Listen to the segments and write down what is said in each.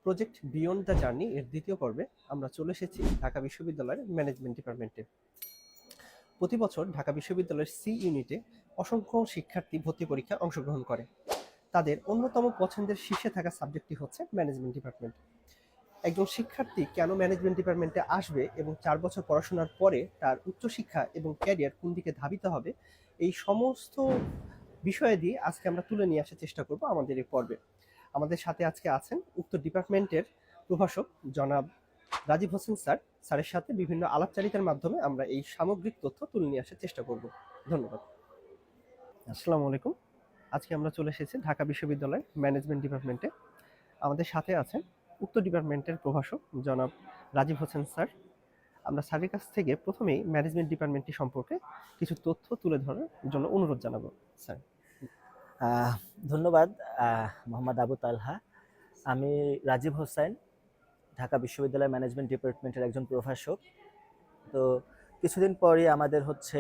Project beyond the journey এর দ্বিতীয় পর্বে আমরা চলে এসেছি ঢাকা বিশ্ববিদ্যালয়ের ম্যানেজমেন্ট ডিপার্টমেন্টে। প্রতি বছর ঢাকা বিশ্ববিদ্যালয়ের সি ইউনিটে অসংখ্য শিক্ষার্থী ভর্তি পরীক্ষায় অংশগ্রহণ করে। তাদের অন্যতম পছন্দের শীর্ষে থাকা সাবজেক্টটি হচ্ছে ম্যানেজমেন্ট ডিপার্টমেন্ট। একজন শিক্ষার্থী কেন ম্যানেজমেন্ট ডিপার্টমেন্টে আসবে এবং 4 বছর পড়াশোনার পরে তার উচ্চশিক্ষা এবং ক্যারিয়ার কোন দিকে ধাবিত হবে, এই সমস্ত বিষয় দিয়ে আজকে আমরা তুলে নিয়ে আসার চেষ্টা করব আমাদের এই পর্বে। আমাদের সাথে আজকে আছেন উক্ত ডিপার্টমেন্টের প্রভাষক জনাব রাজীব হোসেন স্যার। স্যারের সাথে বিভিন্ন আলাপচারিতার মাধ্যমে আমরা এই সামগ্রিক তথ্য তুলে নিয়ে আসার চেষ্টা করব। ধন্যবাদ। আসসালামু আলাইকুম। আজকে আমরা চলে এসেছি ঢাকা বিশ্ববিদ্যালয় ম্যানেজমেন্ট ডিপার্টমেন্টে। আমাদের সাথে আছেন উক্ত ডিপার্টমেন্টের প্রভাষক জনাব রাজীব হোসেন স্যার। আমরা স্যারের কাছ থেকে প্রথমেই ম্যানেজমেন্ট ডিপার্টমেন্টটি সম্পর্কে কিছু তথ্য তুলে ধরার জন্য অনুরোধ জানাবো। স্যার। ধন্যবাদ মোহাম্মদ আবু তালহা। আমি রাজীব হোসেন, ঢাকা বিশ্ববিদ্যালয় ম্যানেজমেন্ট ডিপার্টমেন্টের একজন প্রভাষক। তো কিছুদিন পরই আমাদের হচ্ছে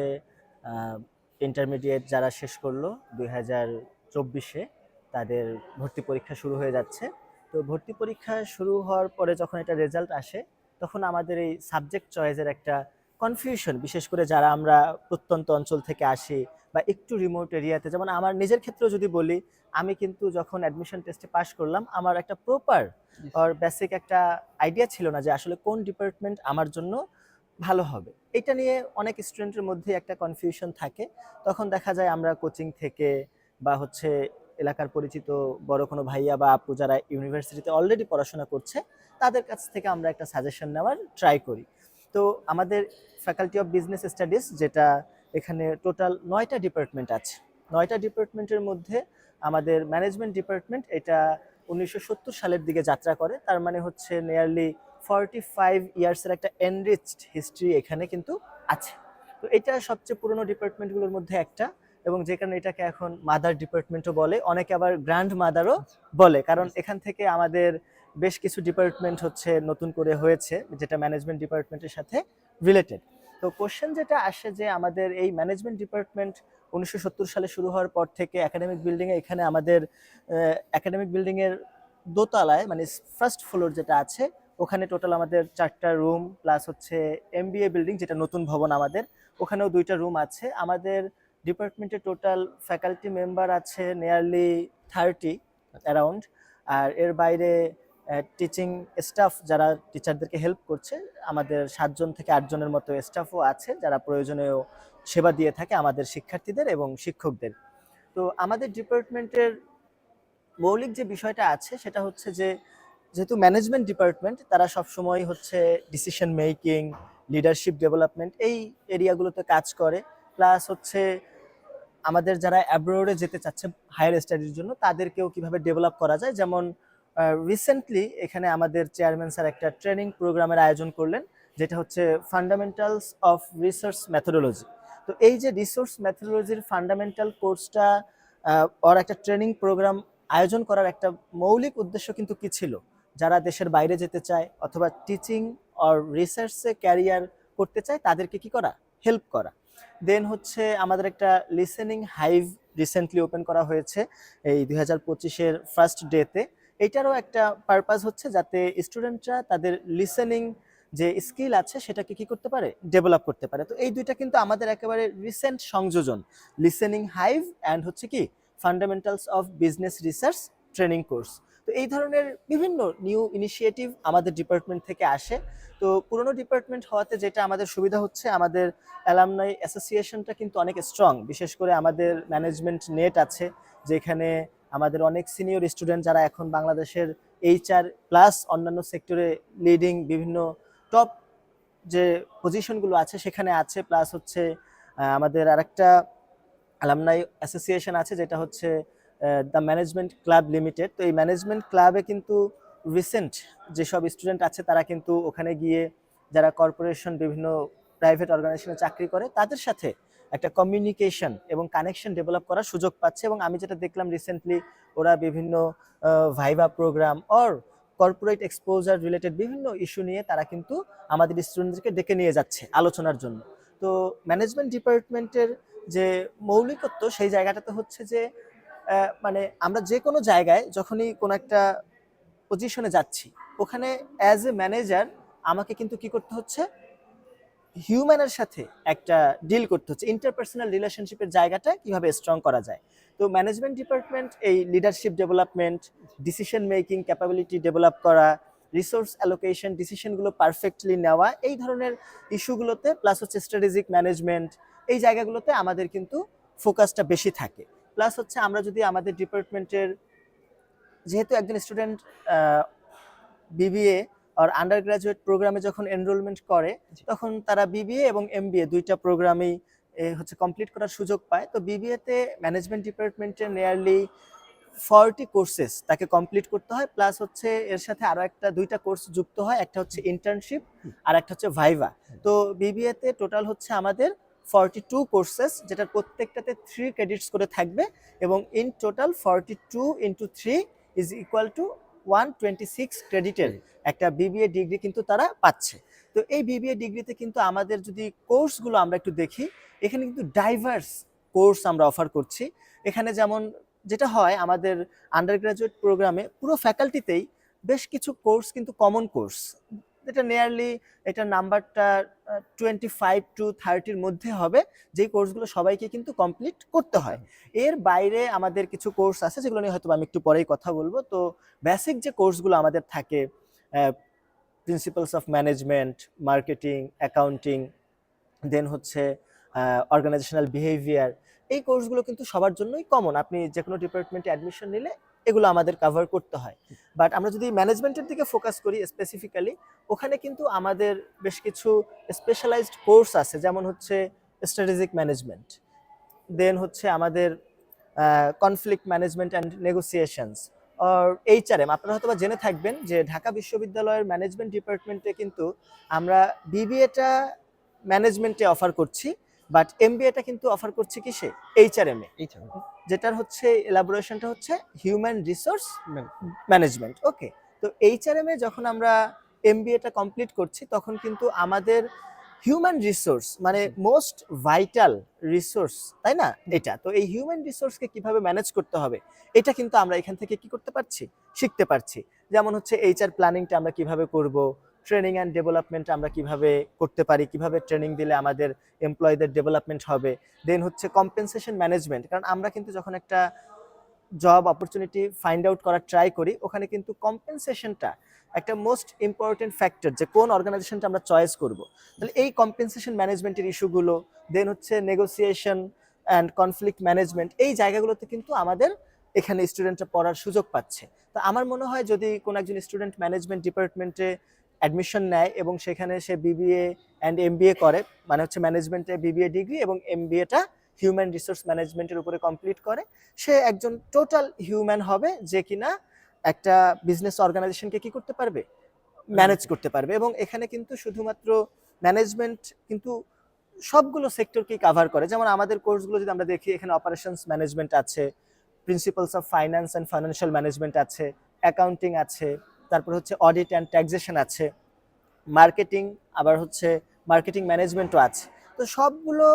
ইন্টারমিডিয়েট যারা শেষ করলো 2024-এ তাদের ভর্তি পরীক্ষা শুরু হয়ে যাচ্ছে। তো ভর্তি পরীক্ষা শুরু হওয়ার পরে যখন এটা রেজাল্ট আসে তখন আমাদের এই সাবজেক্ট চয়েসের একটা কনফিউশন, বিশেষ করে যারা আমরা প্রত্যন্ত অঞ্চল থেকে আসি বা একটু রিমোট এরিয়াতে, যেমন আমার নিজের ক্ষেত্রেও যদি বলি, আমি কিন্তু যখন অ্যাডমিশন টেস্টে পাশ করলাম আমার একটা প্রপার আর বেসিক একটা আইডিয়া ছিল না যে আসলে কোন ডিপার্টমেন্ট আমার জন্য ভালো হবে। এটা নিয়ে অনেক স্টুডেন্টের মধ্যে একটা কনফিউশন থাকে। তখন দেখা যায় আমরা কোচিং থেকে বা হচ্ছে এলাকার পরিচিত বড় কোনো ভাইয়া বা আপু যারা ইউনিভার্সিটিতে অলরেডি পড়াশোনা করছে তাদের কাছ থেকে আমরা একটা সাজেশন নেওয়ার ট্রাই করি। তো আমাদের ফ্যাকাল্টি অফ বিজনেস স্টাডিজ, যেটা এখানে টোটাল 9টা ডিপার্টমেন্ট আছে, 9টা ডিপার্টমেন্টের মধ্যে আমাদের ম্যানেজমেন্ট ডিপার্টমেন্ট এটা 1970 সালের দিকে যাত্রা করে। তার মানে হচ্ছে নিয়ারলি 45 ইয়ার্সের একটা এনরিচড হিস্ট্রি এখানে কিন্তু আছে। তো এটা সবচেয়ে পুরনো ডিপার্টমেন্টগুলোর মধ্যে একটা, এবং যে কারণে এটাকে এখন মাদার ডিপার্টমেন্টও বলে, অনেকে আবার গ্র্যান্ড মাদারও বলে, কারণ এখান থেকে আমাদের বেশ কিছু ডিপার্টমেন্ট হচ্ছে নতুন করে হয়েছে যেটা ম্যানেজমেন্ট ডিপার্টমেন্টের সাথে রিলেটেড। তো কোশ্চেন যেটা আসে যে আমাদের এই ম্যানেজমেন্ট ডিপার্টমেন্ট 1970 সালে শুরু হওয়ার পর থেকে একাডেমিক বিল্ডিংয়ে, এখানে আমাদের একাডেমিক বিল্ডিংয়ের দোতলায় মানে ফার্স্ট ফ্লোর যেটা আছে ওখানে টোটাল আমাদের 4টা রুম প্লাস হচ্ছে এমবিএ বিল্ডিং যেটা নতুন ভবন আমাদের, ওখানেও 2টা রুম আছে। আমাদের ডিপার্টমেন্টে টোটাল ফ্যাকাল্টি মেম্বার আছে নিয়ারলি 30 অ্যারাউন্ড। আর এর বাইরে টিচিং স্টাফ যারা টিচারদেরকে হেল্প করছে, আমাদের 7জন থেকে 8জনের মতো স্টাফও আছে যারা প্রয়োজনীয় সেবা দিয়ে থাকে আমাদের শিক্ষার্থীদের এবং শিক্ষকদের। তো আমাদের ডিপার্টমেন্টের মৌলিক যে বিষয়টা আছে সেটা হচ্ছে যে যেহেতু ম্যানেজমেন্ট ডিপার্টমেন্ট, তারা সবসময় হচ্ছে ডিসিশন মেকিং, লিডারশিপ ডেভেলপমেন্ট এই এরিয়াগুলোতে কাজ করে। প্লাস হচ্ছে আমাদের যারা অ্যাব্রোডে যেতে চাচ্ছে হায়ার স্টাডির জন্য তাদেরকেও কিভাবে ডেভেলপ করা যায়। যেমন রিসেন্টলি এখানে আমাদের চেয়ারম্যান স্যার একটা ট্রেনিং প্রোগ্রামের আয়োজন করলেন যেটা হচ্ছে ফান্ডামেন্টালস অফ রিসার্চ মেথোডোলজি। তো এই যে রিসোর্স মেথোডোলজির ফান্ডামেন্টাল কোর্সটা ওর একটা ট্রেনিং প্রোগ্রাম আয়োজন করার একটা মৌলিক উদ্দেশ্য কিন্তু কি ছিল, যারা দেশের বাইরে যেতে চায় অথবা টিচিং অর রিসার্চে ক্যারিয়ার করতে চায় তাদেরকে কি করা, হেল্প করা। দেন হচ্ছে আমাদের একটা লিসেনিং হাইভ রিসেন্টলি ওপেন করা হয়েছে এই 2025-এর ফার্স্ট ডেতে। এইটারও একটা পারপাস হচ্ছে যাতে স্টুডেন্টরা তাদের লিসেনিং যে স্কিল আছে সেটাকে কি করতে পারে, ডেভেলপ করতে পারে। তো এই দুইটা কিন্তু আমাদের একেবারে রিসেন্ট সংযোজন, লিসেনিং হাইভ অ্যান্ড হচ্ছে কি fundamentals of business research training course. তো এই ধরনের বিভিন্ন নিউ ইনিশিয়েটিভ আমাদের ডিপার্টমেন্ট থেকে আসে। তো পুরনো ডিপার্টমেন্ট হওয়াতে যেটা আমাদের সুবিধা হচ্ছে, আমাদের অ্যালামনাই অ্যাসোসিয়েশনটা কিন্তু অনেক স্ট্রং। বিশেষ করে আমাদের ম্যানেজমেন্ট নেট আছে যেখানে আমাদের অনেক সিনিয়র স্টুডেন্ট যারা এখন বাংলাদেশের এইচআর প্লাস অন্যান্য সেক্টরে লিডিং বিভিন্ন টপ যে পজিশনগুলো আছে সেখানে আছে। প্লাস হচ্ছে আমাদের আরেকটা অ্যালামনাই অ্যাসোসিয়েশন আছে যেটা হচ্ছে দ্য ম্যানেজমেন্ট ক্লাব লিমিটেড। তো এই ম্যানেজমেন্ট ক্লাবে কিন্তু রিসেন্ট যেসব স্টুডেন্ট আছে তারা কিন্তু ওখানে গিয়ে যারা কর্পোরেশন বিভিন্ন প্রাইভেট অর্গানাইজেশনে চাকরি করে তাদের সাথে একটা কমিউনিকেশন এবং কানেকশন ডেভেলপ করার সুযোগ পাচ্ছে। এবং আমি যেটা দেখলাম রিসেন্টলি ওরা বিভিন্ন viva program or corporate exposure related বিভিন্ন ইস্যু নিয়ে তারা কিন্তু আমাদের স্টুডেন্টদেরকে ডেকে নিয়ে যাচ্ছে আলোচনার জন্য। তো ম্যানেজমেন্ট ডিপার্টমেন্টের যে মৌলিকত্ব সেই জায়গাটাতে হচ্ছে যে মানে আমরা যে কোনো জায়গায় যখনই কোনো একটা পজিশনে যাচ্ছি ওখানে অ্যাজ এ ম্যানেজার আমাকে কিন্তু কি করতে হচ্ছে, হিউম্যানের সাথে একটা ডিল করতে হচ্ছে, ইন্টারপার্সোনাল রিলেশনশিপের জায়গাটা কিভাবে স্ট্রং করা যায়। তো ম্যানেজমেন্ট ডিপার্টমেন্ট এই leadership development, decision making capability develop করা, রিসোর্স অ্যালোকেশন, ডিসিশনগুলো পারফেক্টলি নেওয়া, এই ধরনের ইস্যুগুলোতে, প্লাস হচ্ছে স্ট্র্যাটেজিক ম্যানেজমেন্ট, এই জায়গাগুলোতে আমাদের কিন্তু ফোকাসটা বেশি থাকে। প্লাস হচ্ছে আমরা যদি আমাদের ডিপার্টমেন্টের, যেহেতু একজন স্টুডেন্ট বিবিএ আর আন্ডার গ্রাজুয়েট প্রোগ্রামে যখন এনরোলমেন্ট করে তখন তারা বিবিএ এবং এমবিএ দুইটা প্রোগ্রামেই হচ্ছে কমপ্লিট করার সুযোগ পায়। তো বিবিএতে ম্যানেজমেন্ট ডিপার্টমেন্টে নিয়ারলি 40 কোর্সেস তাকে কমপ্লিট করতে হয়, প্লাস হচ্ছে এর সাথে আরো দুইটা কোর্স যুক্ত হয়, একটা হচ্ছে ইন্টার্নশিপ আর একটা হচ্ছে ভাইভা। তো বিবিএতে টোটাল হচ্ছে আমাদের 42 কোর্সেস, যেটার প্রত্যেকটাতে 3 ক্রেডিটস করে থাকবে, এবং in total 42 into 3 is equal to 126 ক্রেডিটের একটা বিবিএ ডিগ্রি কিন্তু তারা পাচ্ছে। তো এই বিবিএ ডিগ্রিতে কিন্তু আমাদের যদি কোর্সগুলো আমরা একটু দেখি, এখানে কিন্তু ডাইভার্স কোর্স আমরা অফার করছি। এখানে যেমন যেটা হয় আমাদের আন্ডার গ্রাজুয়েট প্রোগ্রামে পুরো ফ্যাকাল্টিতেই বেশ কিছু কোর্স কিন্তু কমন কোর্স, যেটা নিয়ারলি এটার নাম্বারটা 25 to 30-র মধ্যে হবে, যেই কোর্সগুলো সবাইকে কিন্তু কমপ্লিট করতে হয়। এর বাইরে আমাদের কিছু কোর্স আছে যেগুলো নিয়ে হয়তো আমি একটু পরেই কথা বলবো। তো বেসিক যে কোর্সগুলো আমাদের থাকে, principles of management, marketing, accounting, then হচ্ছে অর্গানাইজেশনাল বিহেভিয়ার, এই কোর্সগুলো কিন্তু সবার জন্যই কমন। আপনি যে কোনো ডিপার্টমেন্টে অ্যাডমিশন নিলে এগুলো আমাদের কভার করতে হয়। বাট আমরা যদি ম্যানেজমেন্টের দিকে ফোকাস করি স্পেসিফিক্যালি, ওখানে কিন্তু আমাদের বেশ কিছু স্পেশালাইজড কোর্স আছে, যেমন হচ্ছে স্ট্র্যাটেজিক ম্যানেজমেন্ট, দেন হচ্ছে আমাদের কনফ্লিক্ট ম্যানেজমেন্ট অ্যান্ড নেগোসিয়েশনস, আর এইচআরএম। আপনারা হয়তো বা জেনে থাকবেন যে ঢাকা বিশ্ববিদ্যালয়ের ম্যানেজমেন্ট ডিপার্টমেন্টে কিন্তু আমরা বিবিএটা ম্যানেজমেন্টে অফার করছি, বাট এমবিএটা কিন্তু অফার করছি কিসে, এইচআরএম এ, যেটার হচ্ছে এলাবোরেশনটা হচ্ছে হিউম্যান রিসোর্স ম্যানেজমেন্ট। ওকে, তো এইচআরএম এ যখন আমরা এমবিএটা কমপ্লিট করছি তখন কিন্তু আমাদের হিউম্যান রিসোর্স মানে মোস্ট ভাইটাল রিসোর্স, তাই না এটা? তো এই হিউম্যান রিসোর্সকে কিভাবে ম্যানেজ করতে হবে এটা কিন্তু আমরা এখান থেকে কি করতে পারছি, শিখতে পারছি। যেমন হচ্ছে এইচআর প্ল্যানিংটা আমরা কিভাবে করব, ট্রেনিং অ্যান্ড ডেভেলপমেন্ট আমরা কিভাবে করতে পারি, কিভাবে ট্রেনিং দিলে আমাদের এমপ্লয়ীদের ডেভেলপমেন্ট হবে, দেন হচ্ছে কম্পেনসেশন ম্যানেজমেন্ট। কারণ আমরা কিন্তু যখন একটা জব অপরচুনিটি ফাইন্ড আউট করার ট্রাই করি, ওখানে কিন্তু কম্পেনসেশনটা একটা মোস্ট ইম্পর্টেন্ট ফ্যাক্টর, যে কোন অর্গানাইজেশনটা আমরা চয়েস করব। তাহলে এই কম্পেনসেশন ম্যানেজমেন্টের ইস্যুগুলো, দেন হচ্ছে নেগোসিয়েশন অ্যান্ড কনফ্লিক্ট ম্যানেজমেন্ট, এই জায়গাগুলোতে কিন্তু আমাদের এখানে স্টুডেন্টরা পড়ার সুযোগ পাচ্ছে। তো আমার মনে হয় যদি কোনো একজন স্টুডেন্ট ম্যানেজমেন্ট ডিপার্টমেন্টে অ্যাডমিশন নেয় এবং সেখানে সে বিবিএ অ্যান্ড এমবিএ করে, মানে হচ্ছে ম্যানেজমেন্টে বিবিএ ডিগ্রি এবং এমবিএটা হিউম্যান রিসোর্স ম্যানেজমেন্টের উপরে কমপ্লিট করে, সে একজন টোটাল হিউম্যান হবে, যে কিনা একটা বিজনেস অর্গানাইজেশনকে কি করতে পারবে, ম্যানেজ করতে পারবে। এবং এখানে কিন্তু শুধুমাত্র ম্যানেজমেন্ট কিন্তু সবগুলো সেক্টরকেই কাভার করে। যেমন আমাদের কোর্সগুলো যদি আমরা দেখি, এখানে অপারেশনস ম্যানেজমেন্ট আছে, principles of finance and financial management আছে, অ্যাকাউন্টিং আছে, তারপর হচ্ছে অডিট অ্যান্ড ট্যাক্সেশন আছে, মার্কেটিং, আবার হচ্ছে মার্কেটিং ম্যানেজমেন্টও আছে। তো সবগুলো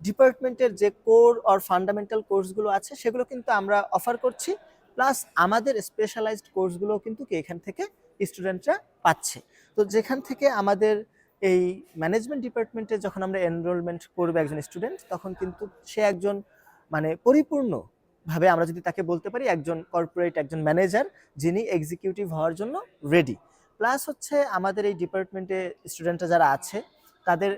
ডিপার্টমেন্টের যে কোর অর ফান্ডামেন্টাল কোর্সগুলো আছে সেগুলো কিন্তু আমরা অফার করছি, প্লাস আমাদের স্পেশালাইজড কোর্সগুলো কিন্তু কি এখান থেকে স্টুডেন্টরা পাচ্ছে। তো যেখান থেকে আমাদের এই ম্যানেজমেন্ট ডিপার্টমেন্টে যখন আমরা এনরোলমেন্ট করবে একজন স্টুডেন্ট, তখন কিন্তু সে একজন মানে পরিপূর্ণভাবে আমরা যদি তাকে বলতে পারি একজন কর্পোরেট, একজন ম্যানেজার যিনি এক্সিকিউটিভ হওয়ার জন্য রেডি। প্লাস হচ্ছে আমাদের এই ডিপার্টমেন্টে স্টুডেন্টরা যারা আছে তাদের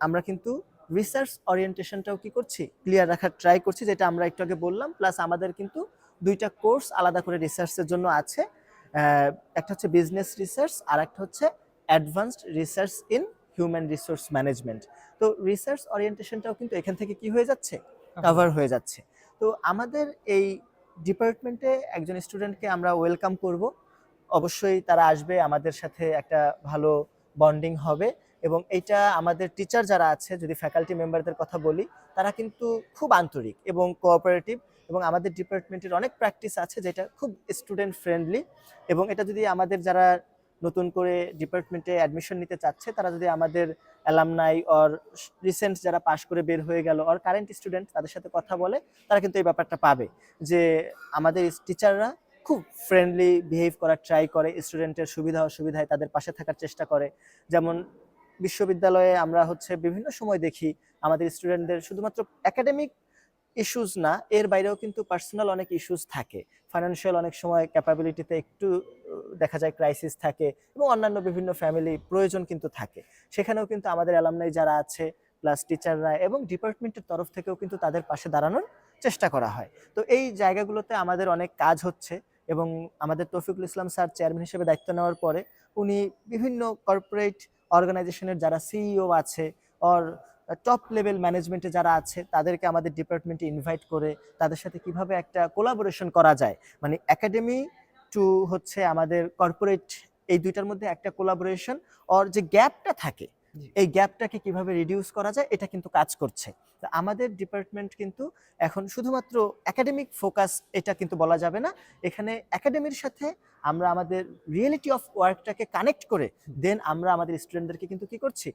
আমরা কিন্তু রিসার্চ ওরিয়েন্টেশনটাও কি করছি, ক্লিয়ার রাখার ট্রাই করছি, যেটা আমরা একটু আগে বললাম। প্লাস আমাদের কিন্তু দুইটা কোর্স আলাদা করে রিসার্চের জন্য আছে, একটা হচ্ছে বিজনেস রিসার্চ আর একটা হচ্ছে advanced research in human resource management. তো রিসার্চ ওরিয়েন্টেশনটাও কিন্তু এখান থেকে কি হয়ে যাচ্ছে, কভার হয়ে যাচ্ছে। তো আমাদের এই ডিপার্টমেন্টে একজন স্টুডেন্টকে আমরা ওয়েলকাম করব, অবশ্যই তারা আসবে, আমাদের সাথে একটা ভালো বন্ডিং হবে। এবং এইটা আমাদের টিচার যারা আছে, যদি ফ্যাকাল্টি মেম্বারদের কথা বলি, তারা কিন্তু খুব আন্তরিক এবং কোঅপারেটিভ, এবং আমাদের ডিপার্টমেন্টের অনেক প্র্যাকটিস আছে যেটা খুব স্টুডেন্ট ফ্রেন্ডলি। এবং এটা যদি আমাদের যারা নতুন করে ডিপার্টমেন্টে অ্যাডমিশন নিতে চাচ্ছে, তারা যদি আমাদের অ্যালামনাই অর রিসেন্ট যারা পাশ করে বের হয়ে গেল অর কারেন্ট স্টুডেন্ট তাদের সাথে কথা বলে, তারা কিন্তু এই ব্যাপারটা পাবে যে আমাদের টিচাররা খুব ফ্রেন্ডলি বিহেভ করার ট্রাই করে, স্টুডেন্টের সুবিধা অসুবিধায় তাদের পাশে থাকার চেষ্টা করে। যেমন বিশ্ববিদ্যালয়ে আমরা হচ্ছে বিভিন্ন সময় দেখি আমাদের স্টুডেন্টদের শুধুমাত্র একাডেমিক ইস্যুস না, এর বাইরেও কিন্তু পার্সোনাল অনেক ইস্যুস থাকে। ফাইন্যান্সিয়াল অনেক সময় ক্যাপাবিলিটিতে একটু দেখা যায় ক্রাইসিস থাকে, এবং অন্যান্য বিভিন্ন ফ্যামিলি প্রয়োজন কিন্তু থাকে। সেখানেও কিন্তু আমাদের অ্যালামনাই যারা আছে, প্লাস টিচাররা এবং ডিপার্টমেন্টের তরফ থেকেও কিন্তু তাদের পাশে দাঁড়ানোর চেষ্টা করা হয়। তো এই জায়গাগুলোতে আমাদের অনেক কাজ হচ্ছে, এবং আমাদের তৌফিকুল ইসলাম স্যার চেয়ারম্যান হিসেবে দায়িত্ব নেওয়ার পরে উনি বিভিন্ন কর্পোরেট অর্গানাইজেশনের যারা সিইও আছে, অর টপ লেভেল ম্যানেজমেন্টে যারা আছে, তাদেরকে আমাদের ডিপার্টমেন্টে ইনভাইট করে তাদের সাথে কিভাবে একটা কোলাবোরেশন করা যায়, মানে একাডেমি টু হচ্ছে আমাদের কর্পোরেট, এই দুইটার মধ্যে একটা কোলাবোরেশন, অর যে গ্যাপটা থাকে এই গ্যাপটাকে কিভাবে রিডিউস করা যায়, এটা কিন্তু কাজ করছে। তো আমাদের ডিপার্টমেন্ট কিন্তু এখন শুধুমাত্র একাডেমিক ফোকাস এটা কিন্তু বলা যাবে না, এখানে একাডেমির সাথে আমরা আমাদের রিয়েলিটি অফ ওয়ার্কটাকে কানেক্ট করে দেন আমরা আমাদের স্টুডেন্টদেরকে কিন্তু কি করছি,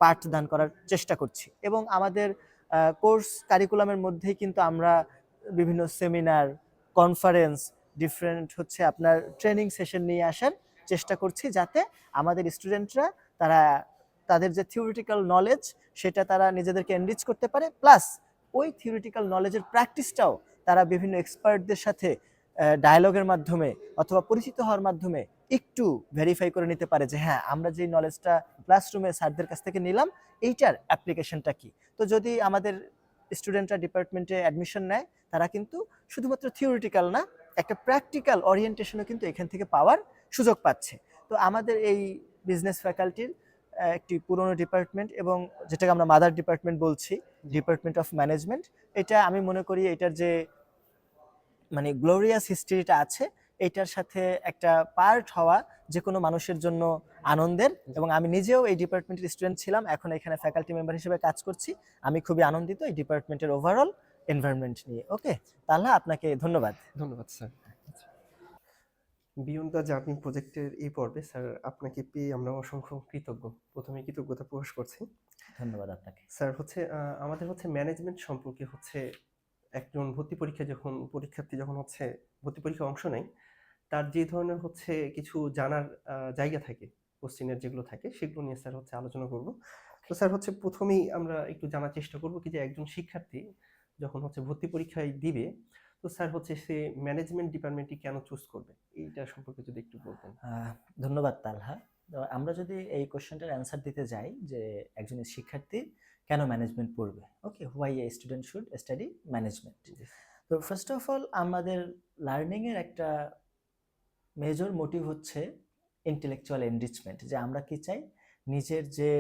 পাঠদান করার চেষ্টা করছি। এবং আমাদের কোর্স কারিকুলামের মধ্যেই কিন্তু আমরা বিভিন্ন সেমিনার, কনফারেন্স, ডিফারেন্ট হচ্ছে আপনার ট্রেনিং সেশন নিয়ে আসার চেষ্টা করছি, যাতে আমাদের স্টুডেন্টরা তারা তাদের যে থিওরিটিক্যাল নলেজ সেটা তারা নিজেদেরকে এনরিচ করতে পারে, প্লাস ওই থিওরিটিক্যাল নলেজের প্র্যাকটিসটাও তারা বিভিন্ন এক্সপার্টদের সাথে ডায়ালগের মাধ্যমে অথবা পরিচিত হওয়ার মাধ্যমে একটু ভেরিফাই করে নিতে পারে যে হ্যাঁ, আমরা যে নলেজটা ক্লাসরুমে স্যারদের কাছ থেকে নিলাম এইটার অ্যাপ্লিকেশনটা কি। তো যদি আমাদের স্টুডেন্টরা ডিপার্টমেন্টে অ্যাডমিশন নেয়, তারা কিন্তু শুধুমাত্র থিওরিটিক্যাল না, একটা প্র্যাকটিক্যাল ওরিয়েন্টেশনও কিন্তু এখান থেকে পাওয়ার সুযোগ পাচ্ছে। তো আমাদের এই বিজনেস ফ্যাকাল্টির একটি পুরনো ডিপার্টমেন্ট, এবং যেটাকে আমরা মাদার ডিপার্টমেন্ট বলছি, ডিপার্টমেন্ট অফ ম্যানেজমেন্ট, এটা আমি মনে করি এটার যে মানে গ্লোরিয়াস হিস্ট্রিটা আছে, এটার সাথে একটা পার্ট হওয়া যে কোনো মানুষের জন্য আনন্দের। এবং আমি নিজেও এই ডিপার্টমেন্টের স্টুডেন্ট ছিলাম, এখন এখানে ফ্যাকাল্টি মেম্বার হিসেবে কাজ করছি। আমি খুবই আনন্দিত এই ডিপার্টমেন্টের ওভারঅল এনভায়রনমেন্ট নিয়ে। ওকে তাহলে আপনাকে ধন্যবাদ। ধন্যবাদ স্যার। বিয়ন্ড দ্য জার্নি প্রজেক্টের এই পর্বে স্যার আপনাকে পেয়ে আমরা অসংখ্য কৃতজ্ঞ। প্রথমে কৃতজ্ঞতা প্রকাশ করছি। ধন্যবাদ আপনাকে। স্যার হচ্ছে আমাদের হচ্ছে ম্যানেজমেন্ট সম্পর্কে হচ্ছে একজন পরীক্ষার্থী যখন হচ্ছে ভর্তি পরীক্ষায় অংশ নেয়, তার যে ধরনের হচ্ছে কিছু জানার জায়গা থাকে, কোশ্চেনের যেগুলো থাকে সেগুলো নিয়ে স্যার হচ্ছে আলোচনা করব। তো স্যার হচ্ছে প্রথমেই আমরা একটু জানার চেষ্টা করব কি যে একজন শিক্ষার্থী যখন হচ্ছে ভর্তি পরীক্ষায় দিবে, তো স্যার হচ্ছে সে ম্যানেজমেন্ট ডিপার্টমেন্টটি কেন চুজ করবে, এইটা সম্পর্কে যদি একটু বলতেন। ধন্যবাদ তালহা। তো আমরা যদি এই কোশ্চেনটার অ্যান্সার দিতে যাই যে একজন শিক্ষার্থী কেন ম্যানেজমেন্ট পড়বে, okay, why a student should study management. তো ফার্স্ট অফ অল আমাদের লার্নিং এর একটা মেজর মোটিভ হচ্ছে ইন্টেলেকচুয়াল এনরিচমেন্ট, যে আমরা কি চাই, নিজের যে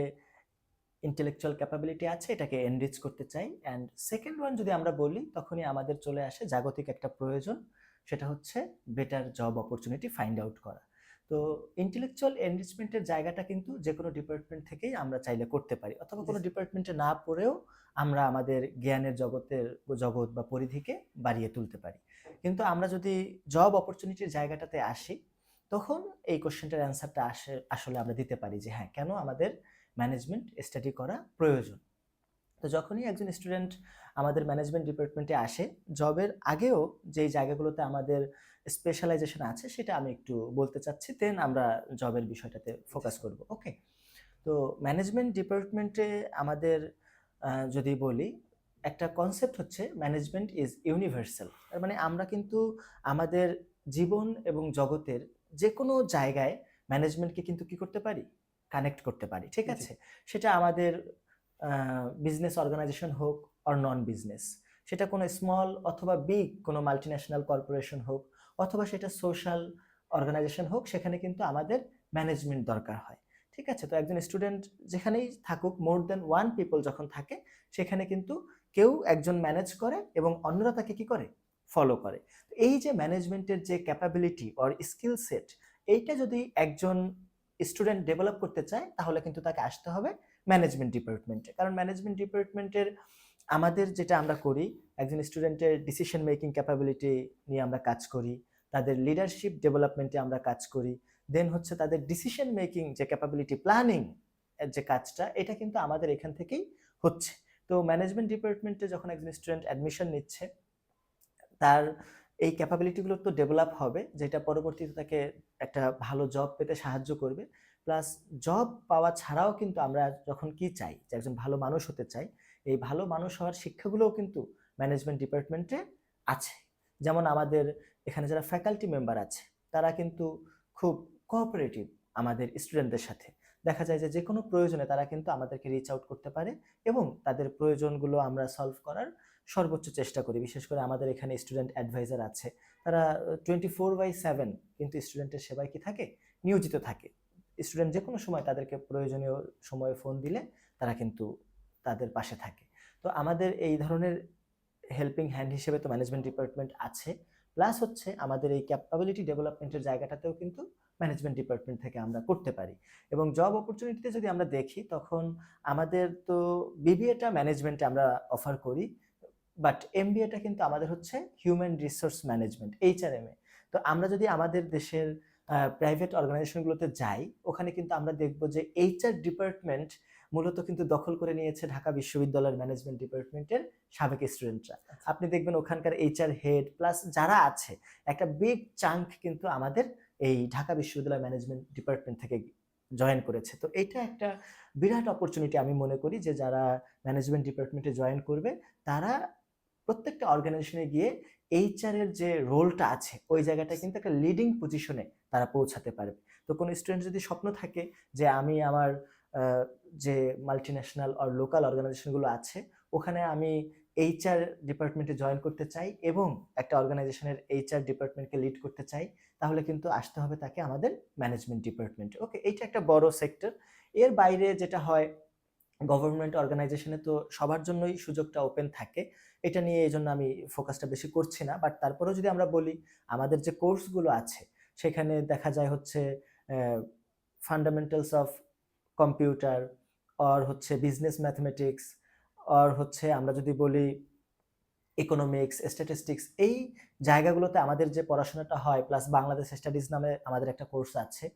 ইন্টেলেকচুয়াল ক্যাপাবিলিটি আছে এটাকে এনরিচ করতে চাই। অ্যান্ড সেকেন্ড ওয়ান যদি আমরা বলি, তখনই আমাদের চলে আসে জাগতিক একটা প্রয়োজন, সেটা হচ্ছে better job opportunity find out করা। তো ইন্টেলেকচুয়াল এনরিচমেন্টের জায়গাটা কিন্তু যে কোনো ডিপার্টমেন্ট থেকেই আমরা চাইলে করতে পারি, অথবা কোনো ডিপার্টমেন্টে না পড়েও আমরা আমাদের জ্ঞানের জগৎ বা পরিধিকে বাড়িয়ে তুলতে পারি। কিন্তু আমরা যদি জব অপরচুনিটির জায়গাটাতে আসি, তখন এই কোশ্চেনটার অ্যান্সারটা আসলে আমরা দিতে পারি যে হ্যাঁ, কেন আমাদের ম্যানেজমেন্ট স্টাডি করা প্রয়োজন। তো যখনই একজন স্টুডেন্ট আমাদের ম্যানেজমেন্ট ডিপার্টমেন্টে আসে, জবের আগেও যেই জায়গাগুলোতে আমাদের স্পেশালাইজেশন আছে সেটা আমি একটু বলতে চাচ্ছি, দেন আমরা জবের বিষয়টাতে ফোকাস করব। ওকে, তো ম্যানেজমেন্ট ডিপার্টমেন্টে আমাদের যদি বলি, একটা কনসেপ্ট হচ্ছে ম্যানেজমেন্ট ইজ ইউনিভার্সাল। তার মানে আমরা কিন্তু আমাদের জীবন এবং জগতের যে কোনো জায়গায় ম্যানেজমেন্টকে কিন্তু কি করতে পারি, কানেক্ট করতে পারি। ঠিক আছে, সেটা আমাদের বিজনেস অর্গানাইজেশন হোক অর নন বিজনেস, সেটা কোনো স্মল অথবা বিগ কোনো মাল্টিন্যাশনাল কর্পোরেশন হোক, অথবা সেটা সোশ্যাল অর্গানাইজেশন হোক, সেখানে কিন্তু আমাদের ম্যানেজমেন্ট দরকার হয়। ঠিক আছে, তো একজন স্টুডেন্ট যেখানেই থাকুক, মোর দেন ওয়ান পিপল যখন থাকে, সেখানে কিন্তু কেউ একজন ম্যানেজ করে এবং অন্যরা তাকে কি করে, ফলো করে। এই যে ম্যানেজমেন্টের যে ক্যাপাবিলিটি অর স্কিল সেট, এইটা যদি একজন স্টুডেন্ট ডেভেলপ করতে চায়, তাহলে কিন্তু তাকে আসতে হবে ম্যানেজমেন্ট ডিপার্টমেন্টে। কারণ ম্যানেজমেন্ট ডিপার্টমেন্টের আমাদের যেটা আমরা করি, একজন স্টুডেন্টের ডিসিশন মেকিং ক্যাপাবিলিটি নিয়ে আমরা কাজ করি, তাদের লিডারশিপ ডেভেলপমেন্টে আমরা কাজ করি, দেন হচ্ছে তাদের ডিসিশন মেকিং যে ক্যাপাবিলিটি, প্ল্যানিং এর যে কাজটা, এটা কিন্তু আমাদের এখান থেকেই হচ্ছে। তো ম্যানেজমেন্ট ডিপার্টমেন্টে যখন একজন স্টুডেন্ট অ্যাডমিশন নিচ্ছে, তার এই ক্যাপাবিলিটিগুলো তো ডেভেলপ হবে, যেটা পরবর্তীতে তাকে একটা ভালো জব পেতে সাহায্য করবে। প্লাস জব পাওয়া ছাড়াও কিন্তু আমরা যখন কি চাই, যে একজন ভালো মানুষ হতে চাই, এই ভালো মানুষ হওয়ার শিক্ষাগুলোও কিন্তু ম্যানেজমেন্ট ডিপার্টমেন্টে আছে। যেমন আমাদের এখানে যারা ফ্যাকাল্টি মেম্বার আছে, তারা কিন্তু খুব কোঅপারেটিভ আমাদের স্টুডেন্টদের সাথে। দেখা যায় যে যে কোনো প্রয়োজনে তারা কিন্তু আমাদেরকে রিচ আউট করতে পারে এবং তাদের প্রয়োজনগুলো আমরা সলভ করার সর্বোচ্চ চেষ্টা করি। বিশেষ করে আমাদের এখানে স্টুডেন্ট অ্যাডভাইজার আছে, তারা 24/7 কিন্তু স্টুডেন্টের সেবায় কি থাকে, নিয়োজিত থাকে। স্টুডেন্ট যে কোনো সময় তাদেরকে প্রয়োজনীয় সময়ে ফোন দিলে তারা কিন্তু তাদের পাশে থাকে। তো আমাদের এই ধরনের হেল্পিং হ্যান্ড হিসেবে তো ম্যানেজমেন্ট ডিপার্টমেন্ট আছে। প্লাস হচ্ছে আমাদের এই ক্যাপাবিলিটি ডেভেলপমেন্টের জায়গাটাতেও কিন্তু ম্যানেজমেন্ট ডিপার্টমেন্ট থেকে আমরা করতে পারি। এবং জব অপরচুনিটিতে যদি আমরা দেখি, তখন আমাদের তো বিবিএটা ম্যানেজমেন্টে আমরা অফার করি, বাট এমবিএটা কিন্তু আমাদের হচ্ছে হিউম্যান রিসোর্স ম্যানেজমেন্ট, এইচআরএম এ। তো আমরা যদি আমাদের দেশের প্রাইভেট অর্গানাইজেশনগুলোতে যাই, ওখানে কিন্তু আমরা দেখব যে এইচআর ডিপার্টমেন্ট মূলত কিন্তু দখল করে নিয়েছে ঢাকা বিশ্ববিদ্যালয়ের ম্যানেজমেন্ট ডিপার্টমেন্টের সাবেক স্টুডেন্টরা। আপনি দেখবেন ওখানকার এইচআর হেড প্লাস যারা আছে, একটা বিগ চাঙ্ক কিন্তু আমাদের এই ঢাকা বিশ্ববিদ্যালয় ম্যানেজমেন্ট ডিপার্টমেন্ট থেকে জয়েন করেছে। তো এইটা একটা বিরাট অপরচুনিটি আমি মনে করি, যে যারা ম্যানেজমেন্ট ডিপার্টমেন্টে জয়েন করবে তারা প্রত্যেকটা অর্গানাইজেশনে গিয়ে এইচআর এর যে রোলটা আছে ওই জায়গাটা কিন্তু একটা লিডিং পজিশনে তারা পৌঁছাতে পারবে। তো কোনো স্টুডেন্ট যদি স্বপ্ন থাকে যে আমি আমার যে মাল্টিন্যাশনাল আর লোকাল অর্গানাইজেশনগুলো আছে ওখানে আমি এইচআর ডিপার্টমেন্টে জয়েন করতে চাই এবং একটা অর্গানাইজেশনের এইচআর ডিপার্টমেন্টকে লিড করতে চাই, তাহলে কিন্তু আসতে হবে তাকে আমাদের ম্যানেজমেন্ট ডিপার্টমেন্টে। ওকে, এইটা একটা বড় সেক্টর। এর বাইরে যেটা হয়, গভর্নমেন্ট অর্গানাইজেশনে তো সবার জন্যই সুযোগটা ওপেন থাকে, এটা নিয়ে এই জন্য আমি ফোকাসটা বেশি করছি না। বাট তারপরেও যদি আমরা বলি, আমাদের যে কোর্সগুলো আছে সেখানে দেখা যায় হচ্ছে ফান্ডামেন্টালস অফ কম্পিউটার, আর হচ্ছে বিজনেস ম্যাথমেটিক্স, আর হচ্ছে আমরা যদি বলি ইকোনমিক্স, স্ট্যাটিস্টিক্স, এই জায়গাগুলোতে আমাদের যে পড়াশোনাটা হয়, প্লাস বাংলাদেশ স্টাডিজ নামে আমাদের একটা কোর্স আছে,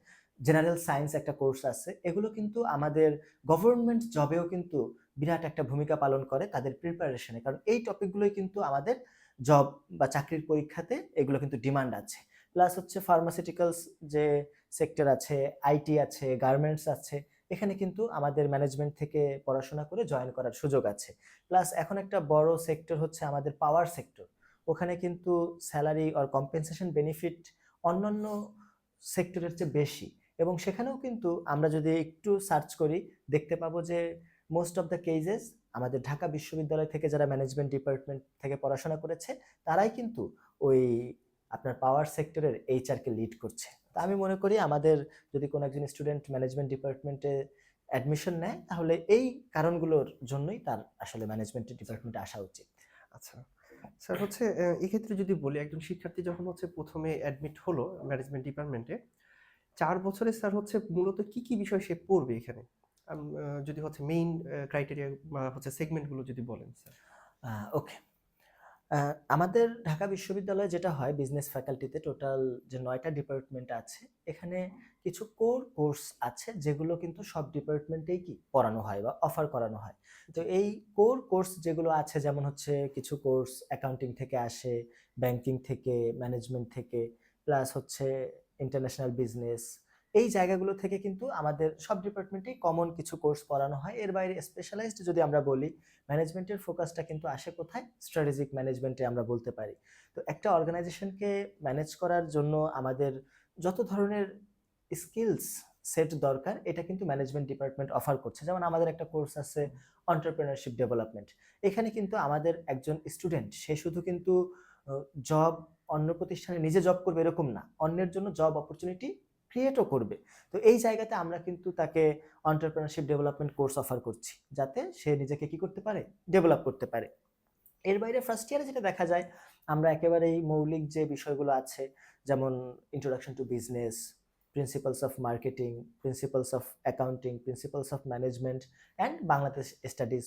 জেনারেল সায়েন্স একটা কোর্স আছে, এগুলো কিন্তু আমাদের গভর্নমেন্ট জবেও কিন্তু বিরাট একটা ভূমিকা পালন করে তাদের প্রিপারেশনে। কারণ এই টপিকগুলোই কিন্তু আমাদের জব বা চাকরির পরীক্ষাতে এগুলো কিন্তু ডিমান্ড আছে। প্লাস হচ্ছে ফার্মাসিউটিক্যালস যে সেক্টর আছে, আইটি আছে, গার্মেন্টস আছে, এখানে কিন্তু আমাদের ম্যানেজমেন্ট থেকে পড়াশোনা করে জয়েন করার সুযোগ আছে। প্লাস এখন একটা বড় সেক্টর হচ্ছে আমাদের পাওয়ার সেক্টর। ওখানে কিন্তু স্যালারি আর কম্পেনসেশন বেনিফিট অন্যান্য সেক্টরের চেয়ে বেশি, এবং সেখানেও কিন্তু আমরা যদি একটু সার্চ করি দেখতে পাবো যে মোস্ট অফ দ্য কেজেস আমাদের ঢাকা বিশ্ববিদ্যালয় থেকে যারা ম্যানেজমেন্ট ডিপার্টমেন্ট থেকে পড়াশোনা করেছে তারাই কিন্তু ওই আপনার পাওয়ার সেক্টরের এইচআরকে লিড করছে। তা আমি মনে করি আমাদের যদি কোনো একজন স্টুডেন্ট ম্যানেজমেন্ট ডিপার্টমেন্টে অ্যাডমিশন নেয়, তাহলে এই কারণগুলোর জন্যই তার আসলে ম্যানেজমেন্ট ডিপার্টমেন্টে আসা উচিত। আচ্ছা স্যার, হচ্ছে এক্ষেত্রে যদি বলি, একজন শিক্ষার্থী যখন হচ্ছে প্রথমে অ্যাডমিট হলো ম্যানেজমেন্ট ডিপার্টমেন্টে, 4 বছরে স্যার হচ্ছে মূলত কি কি বিষয় সে পড়বে এখানে? যদি হচ্ছে মেইন ক্রাইটেরিয়া বা হচ্ছে সেগমেন্টগুলো যদি বলেন স্যার। ওকে, আমাদের ঢাকা বিশ্ববিদ্যালয়ে যেটা হয়, বিজনেস ফ্যাকাল্টিতে টোটাল যে 9টা ডিপার্টমেন্ট আছে, এখানে কিছু কোর কোর্স আছে যেগুলো কিন্তু সব ডিপার্টমেন্টেই কি পড়ানো হয় বা অফার করানো হয়। তো এই কোর কোর্স যেগুলো আছে, যেমন হচ্ছে কিছু কোর্স অ্যাকাউন্টিং থেকে আসে, ব্যাংকিং থেকে, ম্যানেজমেন্ট থেকে, প্লাস হচ্ছে ইন্টারন্যাশনাল বিজনেস, এই জায়গাগুলো থেকে কিন্তু আমাদের সব ডিপার্টমেন্টেই কমন কিছু কোর্স পড়ানো হয়। এর বাইরে স্পেশালাইজড যদি আমরা বলি, ম্যানেজমেন্টের ফোকাসটা কিন্তু আসে কোথায়, স্ট্র্যাটেজিক ম্যানেজমেন্টে আমরা বলতে পারি। তো একটা অর্গানাইজেশনকে ম্যানেজ করার জন্য আমাদের যত ধরনের স্কিলস সেট দরকার, এটা কিন্তু ম্যানেজমেন্ট ডিপার্টমেন্ট অফার করছে। যেমন আমাদের একটা কোর্স আছে এন্টারপ্রেনারশিপ ডেভেলপমেন্ট। এখানে কিন্তু আমাদের একজন স্টুডেন্ট সে শুধু কিন্তু জব, অন্য প্রতিষ্ঠানে নিজে জব করবে এরকম না, অন্যের জন্য জব অপরচুনিটি ক্রিয়েটও করবে। তো এই জায়গাতে আমরা কিন্তু তাকে এন্টারপ্রেনারশিপ ডেভেলপমেন্ট কোর্স অফার করছি, যাতে সে নিজেকে কি করতে পারে, ডেভেলপ করতে পারে। এর বাইরে ফার্স্ট ইয়ারে যেটা দেখা যায়, আমরা একেবারেই মৌলিক যে বিষয়গুলো আছে, যেমন introduction to business, principles of marketing, principles of accounting, principles of management and Bangladesh studies,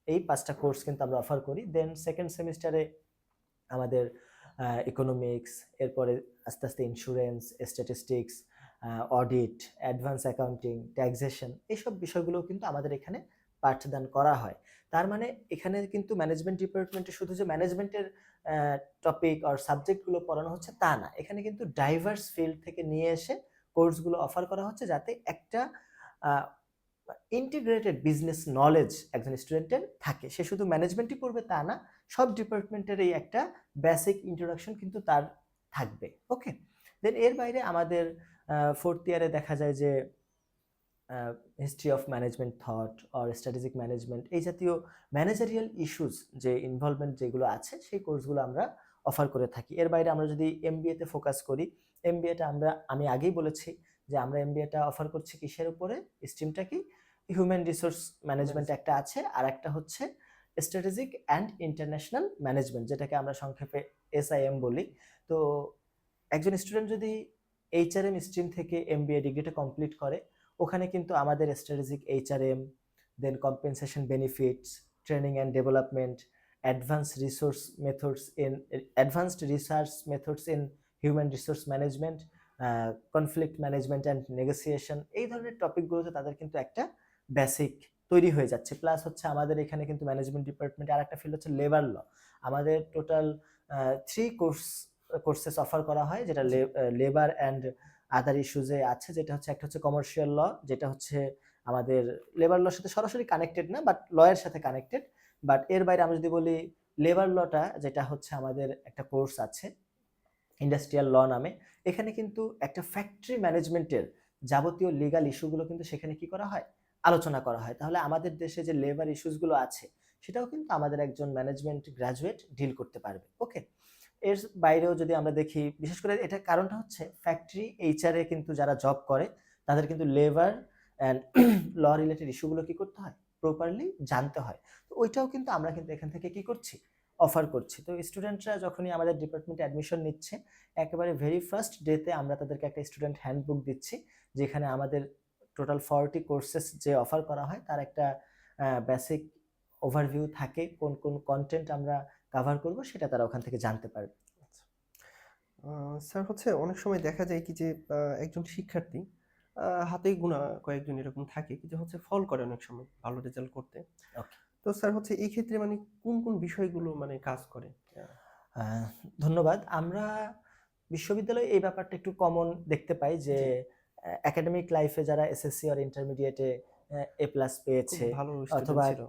এই 5টা কোর্স কিন্তু আমরা অফার করি। দেন সেকেন্ড সেমিস্টারে আমাদের ইকোনমিক্স, এরপরে আস্তে আস্তে insurance, statistics, audit, advance accounting, taxation, এইসব বিষয়গুলো কিন্তু আমাদের এখানে পাঠদান করা হয়। তার মানে এখানে কিন্তু ম্যানেজমেন্ট ডিপার্টমেন্টে শুধু যে ম্যানেজমেন্টের টপিক আর সাবজেক্টগুলো পড়ানো হচ্ছে তা না, এখানে কিন্তু ডাইভার্স ফিল্ড থেকে নিয়ে এসে কোর্সগুলো অফার করা হচ্ছে, যাতে একটা ইন্টিগ্রেটেড বিজনেস নলেজ একজন স্টুডেন্টের থাকে। সে শুধু ম্যানেজমেন্টই পড়বে তা না, সব ডিপার্টমেন্টের এই একটা বেসিক ইন্ট্রোডাকশন কিন্তু তার থাকবে। ওকে, দেন এর বাইরে আমাদের ফোর্থ ইয়ারে দেখা যায় যে history of management thought or strategic management, এই জাতীয় ম্যানেজারিয়াল ইস্যুস যে ইনভলভমেন্ট যেগুলো আছে সেই কোর্সগুলো আমরা অফার করে থাকি। এর বাইরে আমরা যদি এমবিএতে ফোকাস করি, এমবিএটা আমি আগেই বলেছি যে আমরা এমবিএটা অফার করছি কিসের উপরে, স্ট্রিমটা কি, হিউম্যান রিসোর্স ম্যানেজমেন্ট একটা আছে, আর একটা হচ্ছে স্ট্র্যাটেজিক অ্যান্ড ইন্টারন্যাশনাল ম্যানেজমেন্ট, যেটাকে আমরা সংক্ষেপে এসআইএম বলি। তো একজন স্টুডেন্ট যদি এইচআরএম স্ট্রিম থেকে এমবিএ ডিগ্রিটা কমপ্লিট করে, ওখানে কিন্তু আমাদের strategic HRM, then compensation benefits, training and development, advanced research methods in human resource management, conflict management and negotiation, এই ধরনের টপিকগুলোতে তাদের কিন্তু একটা বেসিক তৈরি হয়ে যাচ্ছে। প্লাস হচ্ছে আমাদের এখানে কিন্তু ম্যানেজমেন্ট ডিপার্টমেন্টে আর একটা ফিল্ড হচ্ছে লেবার ল। আমাদের টোটাল 3 কোর্সেস অফার করা হয়, যেটা লেবার অ্যান্ড আদার ইস্যুজে আছে, যেটা হচ্ছে একটা হচ্ছে কমার্শিয়াল ল, যেটা হচ্ছে আমাদের লেবার লর সাথে সরাসরি কানেক্টেড না, বাট লয়ের সাথে কানেক্টেড। বাট এর বাইরে আমরা যদি বলি লেবার লটা, যেটা হচ্ছে আমাদের একটা কোর্স আছে ইন্ডাস্ট্রিয়াল ল নামে, এখানে কিন্তু একটা ফ্যাক্টরি ম্যানেজমেন্টের যাবতীয় লিগাল ইস্যুগুলো কিন্তু সেখানে কি করা হয়, আলোচনা করা হয়। তাহলে আমাদের দেশে যে লেবার ইস্যুসগুলো আছে সেটাও কিন্তু আমাদের একজন ম্যানেজমেন্ট গ্র্যাজুয়েট ডিল করতে পারবে। ওকে, এর বাইরেও যদি আমরা দেখি, বিশেষ করে এটা কারণটা হচ্ছে ফ্যাক্টরি এইচআরে কিন্তু যারা জব করে তাদের কিন্তু লেবার অ্যান্ড ল রিলেটেড ইস্যুগুলো কি করতে হয়, প্রপারলি জানতে হয়। তো ওইটাও কিন্তু আমরা কিন্তু এখান থেকে কি করছি, অফার করছি। তো স্টুডেন্টরা যখনই আমাদের ডিপার্টমেন্টে অ্যাডমিশন নিচ্ছে, একেবারে ভেরি ফার্স্ট ডেতে আমরা তাদেরকে একটা স্টুডেন্ট হ্যান্ডবুক দিচ্ছি, যেখানে আমাদের টোটাল 40 কোর্সেস যে অফার করা হয় তার একটা বেসিক ওভারভিউ থাকে, কোন কোন কন্টেন্ট আমরা কভার করব সেটা তারা ওখান থেকে জানতে পারবে। আচ্ছা। স্যার হচ্ছে অনেক সময় দেখা যায় কি যে একজন শিক্ষার্থী হাতে গোনা কয়েকজন এরকম থাকে কি যে হচ্ছে ফল করে অনেক সময় ভালো রেজাল্ট করতে। ওকে, তো স্যার হচ্ছে এই ক্ষেত্রে মানে কোন কোন বিষয়গুলো মানে কাজ করে? ধন্যবাদ। আমরা বিশ্ববিদ্যালয়ে এই ব্যাপারটা একটু কমন দেখতে পাই যে জি, একাডেমিক লাইফে যারা এসএসসি আর ইন্টারমিডিয়েটে এ প্লাস খুব পেয়েছে, ভালো স্টুডেন্ট অথবা ছিল।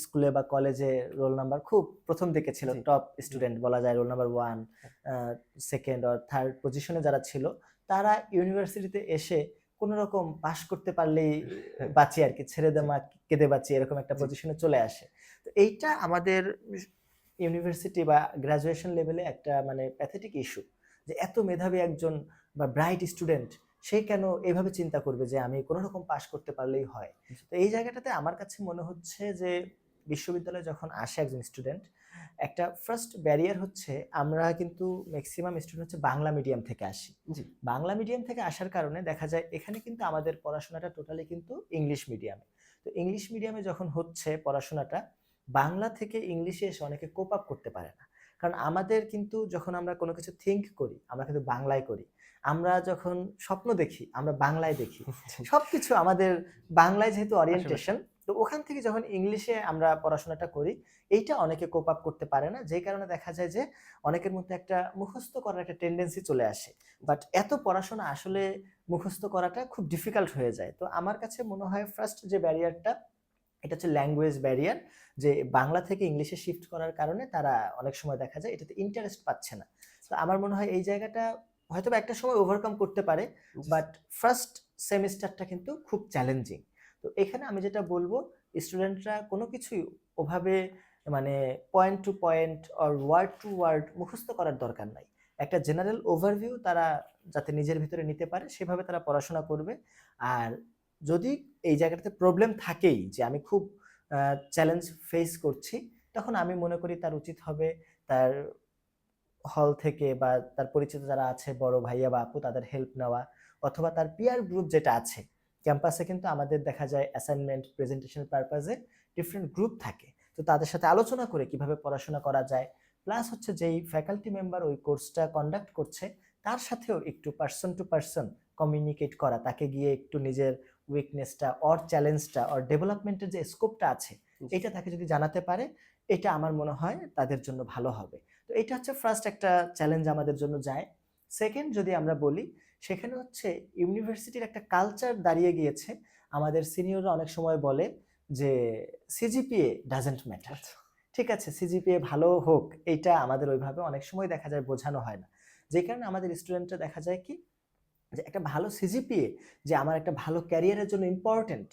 স্কুলে বা কলেজে রোল নাম্বার খুব প্রথম দিকে ছিল, জি, টপ জি, স্টুডেন্ট বলা যায়, রোল নাম্বার 1, হ্যাঁ, সেকেন্ড আর থার্ড পজিশনে যারা ছিল, তারা ইউনিভার্সিটিতে এসে কোনো রকম পাশ করতে পারলেই হ্যাঁ, বাঁচি আর কি, ছেড়ে দে জি, মা কেঁদে বাঁচি, এরকম একটা জি, পজিশনে চলে আসে। তো এইটা আমাদের ইউনিভার্সিটি বা গ্রাজুয়েশন লেভেলে একটা মানে প্যাথেটিক ইস্যু, যে এত মেধাবী একজন বা ব্রাইট স্টুডেন্ট, সে কেন এভাবে চিন্তা করবে যে আমি কোনো রকম পাশ করতে পারলেই হয়। জি, তো এই জায়গাটাতে আমার কাছে মনে হচ্ছে যে বিশ্ববিদ্যালয়ে যখন আসে একজন স্টুডেন্ট, একটা ফার্স্ট ব্যারিয়ার হচ্ছে আমরা কিন্তু ম্যাক্সিমাম স্টুডেন্ট হচ্ছে বাংলা মিডিয়াম থেকে আসি। জি, বাংলা মিডিয়াম থেকে আসার কারণে দেখা যায় এখানে কিন্তু আমাদের পড়াশোনাটা টোটালি কিন্তু ইংলিশ মিডিয়ামে। তো ইংলিশ মিডিয়ামে যখন হচ্ছে পড়াশোনাটা, বাংলা থেকে ইংলিশে এসে অনেকে কোপ আপ করতে পারে না। কারণ আমাদের কিন্তু যখন আমরা কোনো কিছু থিঙ্ক করি, আমরা কিন্তু বাংলায় করি। আমরা যখন স্বপ্ন দেখি, আমরা বাংলায় দেখি। জি, সবকিছু আমাদের বাংলায় যেহেতু আশেপাশে। ওরিয়েন্টেশন, তো ওখান থেকে যখন ইংলিশে আমরা পড়াশোনাটা করি, এইটা অনেকে কোপ আপ করতে পারে না। যে কারণে দেখা যায় যে অনেকের মধ্যে একটা মুখস্থ করার একটা টেনডেন্সি চলে আসে। বাট এত পড়াশোনা আসলে মুখস্থ করাটা খুব ডিফিকাল্ট হয়ে যায়। তো আমার কাছে মনে হয় ফার্স্ট যে ব্যারিয়ারটা, এটা হচ্ছে ল্যাঙ্গুয়েজ ব্যারিয়ার, যে বাংলা থেকে ইংলিশে শিফট করার কারণে তারা অনেক সময় দেখা যায় এটাতে ইন্টারেস্ট পাচ্ছে না। তো আমার মনে হয় এই জায়গাটা হয়তোবা একটা সময় ওভারকাম করতে পারে, জি, বাট ফার্স্ট সেমিস্টারটা কিন্তু খুব চ্যালেঞ্জিং। তো এখানে আমি যেটা বলব, স্টুডেন্টরা কোনো কিছুই ওভাবে মানে point to point or word to word মুখস্থ করার দরকার নাই। একটা জেনারেল ওভারভিউ তারা যাতে নিজের ভিতরে নিতে পারে সেভাবে তারা পড়াশোনা করবে। আর যদি এই জায়গাটাতে প্রবলেম থাকেই যে আমি খুব চ্যালেঞ্জ ফেস করছি, তখন আমি মনে করি তার উচিত হবে তার হল থেকে বা তার পরিচিত যারা আছে বড় ভাইয়া বা আপু, তাদের হেল্প নেওয়া, অথবা তার পিয়ার গ্রুপ যেটা আছে। ক্যাম্পাসে কিন্তু আমাদের দেখা যায় অ্যাসাইনমেন্ট প্রেজেন্টেশন পারপাজে ডিফারেন্ট গ্রুপ থাকে। তো তাদের সাথে আলোচনা করে কিভাবে পড়াশোনা করা যায়, প্লাস হচ্ছে যেই ফ্যাকাল্টি মেম্বার ওই কোর্সটা কন্ডাক্ট করছে তার সাথেও একটু পার্সন টু পার্সন কমিউনিকেট করা, তাকে গিয়ে একটু নিজের উইকনেসটা অর চ্যালেঞ্জটা অর ডেভেলপমেন্টের যে স্কোপটা আছে এটা তাকে যদি জানাতে পারে, এটা আমার মনে হয় তাদের জন্য ভালো হবে। তো এটা হচ্ছে ফার্স্ট একটা চ্যালেঞ্জ আমাদের জন্য যায়। সেকেন্ড যদি আমরা বলি, সেখানে হচ্ছে ইউনিভার্সিটির একটা কালচার দাঁড়িয়ে গিয়েছে। আমাদের সিনিয়ররা অনেক সময় বলে যে সিজিপিএ ডাজেন্ট ম্যাটার। ঠিক আছে, সিজিপিএ ভালো হোক এইটা আমাদের ওইভাবে অনেক সময় দেখা যায় বোঝানো হয় না, যে কারণে আমাদের স্টুডেন্টরা দেখা যায় কি যে একটা ভালো সিজিপিএ যে আমার একটা ভালো ক্যারিয়ারের জন্য ইম্পর্টেন্ট,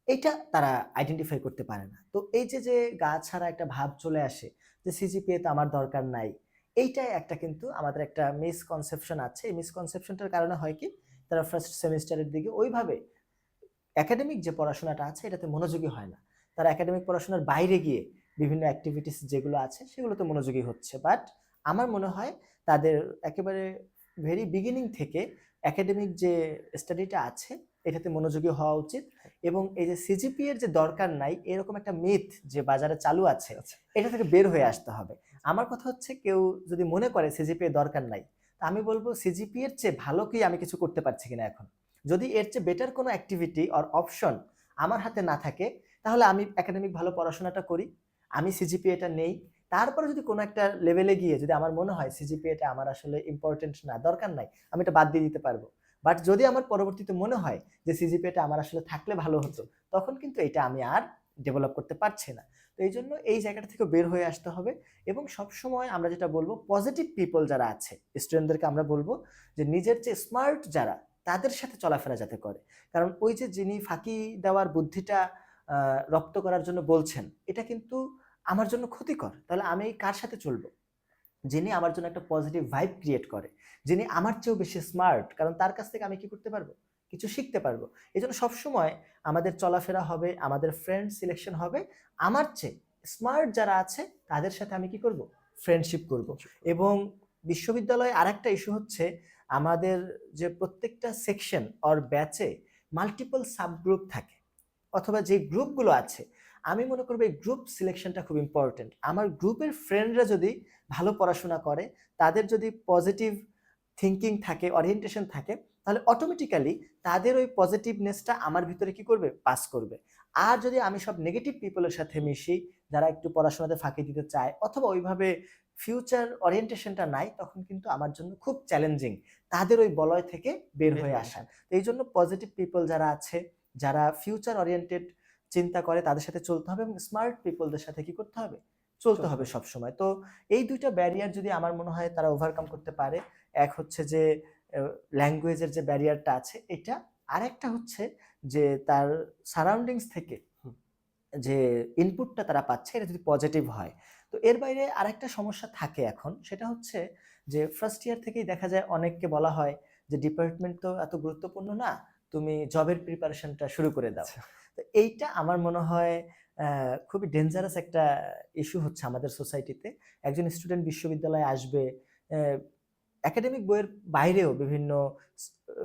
এটা তারা আইডেন্টিফাই করতে পারে না। তো এই যে যে গা ছাড়া একটা ভাব চলে আসে যে সিজিপিএ তো আমার দরকার নাই, এইটাই একটা কিন্তু আমাদের একটা মিসকনসেপশন আছে। এই মিসকনসেপশনটার কারণে হয় কি, তারা ফার্স্ট সেমিস্টারের দিকে ওইভাবে একাডেমিক যে পড়াশোনাটা আছে এটাতে মনোযোগী হয় না। তারা একাডেমিক পড়াশোনার বাইরে গিয়ে বিভিন্ন অ্যাক্টিভিটিস যেগুলো আছে সেগুলোতে মনোযোগী হচ্ছে। বাট আমার মনে হয় তাদের একেবারে ভেরি বিগিনিং থেকে একাডেমিক যে স্টাডিটা আছে এটাতে মনোযোগী হওয়া উচিত। এবং এই যে সিজিপি এর যে দরকার নাই এরকম একটা মিথ যে বাজারে চালু আছে, এটা থেকে বের হয়ে আসতে হবে। আমার কথা হচ্ছে, কেউ যদি মনে করে সিজিপি এর দরকার নাই, তা আমি বলবো সিজিপি এর চেয়ে ভালো কি আমি কিছু করতে পারছি কিনা এখন। যদি এর চেয়ে বেটার কোনো অ্যাক্টিভিটি অর অপশন আমার হাতে না থাকে, তাহলে আমি একাডেমিক ভালো পড়াশোনাটা করি, আমি সিজিপিএটা নেই। তারপরে যদি কোনো একটা লেভেলে গিয়ে যদি আমার মনে হয় সিজিপিএটা আমার আসলে ইম্পর্টেন্ট না, দরকার নাই, আমি এটা বাদ দিয়ে দিতে পারবো। বাট যদি আমার পরবর্তীতে মনে হয় যে সিজিপিএটা আমার আসলে থাকলে ভালো হতো, তখন কিন্তু এটা আমি আর ডেভেলপ করতে পারছি না। তো এই জন্য এই জায়গাটা থেকে বের হয়ে আসতে হবে। এবং সবসময় আমরা যেটা বলবো, পজিটিভ পিপল যারা আছে স্টুডেন্টদেরকে আমরা বলবো যে নিজের চেয়ে স্মার্ট যারা, তাদের সাথে চলাফেরা যাতে করে। কারণ ওই যে যিনি ফাঁকি দেওয়ার বুদ্ধিটা রপ্ত করার জন্য বলছেন, এটা কিন্তু আমার জন্য ক্ষতিকর। তাহলে আমি কার সাথে চলবো? যিনি আমার জন্য একটা পজিটিভ ভাইব ক্রিয়েট করে, যিনি আমার চেয়েও বেশি স্মার্ট, কারণ তার কাছ থেকে আমি কি করতে পারবো? কিছু শিখতে পারবো। এই জন্য সবসময় আমাদের চলাফেরা হবে, আমাদের ফ্রেন্ড সিলেকশন হবে আমার চেয়ে স্মার্ট যারা আছে তাদের সাথে আমি কি করব? ফ্রেন্ডশিপ করব। এবং বিশ্ববিদ্যালয়ে আরেকটা ইস্যু হচ্ছে, আমাদের যে প্রত্যেকটা সেকশন অর ব্যাচে মাল্টিপল সাবগ্রুপ থাকে, অথবা যে গ্রুপগুলো আছে, আমি মনে করবো এই গ্রুপ সিলেকশনটা খুব ইম্পর্টেন্ট। আমার গ্রুপের ফ্রেন্ডরা যদি ভালো পড়াশোনা করে, তাদের যদি পজিটিভ থিঙ্কিং থাকে, ওরিয়েন্টেশন থাকে, তাহলে অটোমেটিক্যালি তাদের ওই পজিটিভনেসটা আমার ভিতরে কি করবে? পাস করবে। আর যদি আমি সব নেগেটিভ পিপলের সাথে মিশি, যারা একটু পড়াশোনাতে ফাঁকি দিতে চায় অথবা ওইভাবে ফিউচার ওরিয়েন্টেশনটা নাই, তখন কিন্তু আমার জন্য খুব চ্যালেঞ্জিং তাদের ওই বলয় থেকে বের হয়ে আসা। তো এই জন্য পজিটিভ পিপল যারা আছে, যারা ফিউচার ওরিয়েন্টেড চিন্তা করে, তাদের সাথে চলতে হবে এবং স্মার্ট পিপলদের সাথে কি করতে হবে? চলতে হবে সব সময়। তো এই দুইটা ব্যারিয়ার যদি আমার মনে হয় তারা ওভারকাম করতে পারে, এক হচ্ছে যে ল্যাঙ্গুয়েজের যে ব্যারিয়ারটা আছে এটা, আরেকটা হচ্ছে যে তার সারাউন্ডিংস থেকে যে ইনপুটটা তারা পাচ্ছে এটা যদি পজিটিভ হয়। তো এর বাইরে আরেকটা সমস্যা থাকে এখন, সেটা হচ্ছে যে ফার্স্ট ইয়ার থেকেই দেখা যায় অনেককে বলা হয় যে ডিপার্টমেন্ট তো এত গুরুত্বপূর্ণ না, তুমি জবের প্রিপারেশনটা শুরু করে দাও। তো এইটা আমার মনে হয় খুবই ডেঞ্জারাস একটা ইস্যু হচ্ছে আমাদের সোসাইটিতে। একজন স্টুডেন্ট বিশ্ববিদ্যালয়ে আসবে, একাডেমিক বইয়ের বাইরেও বিভিন্ন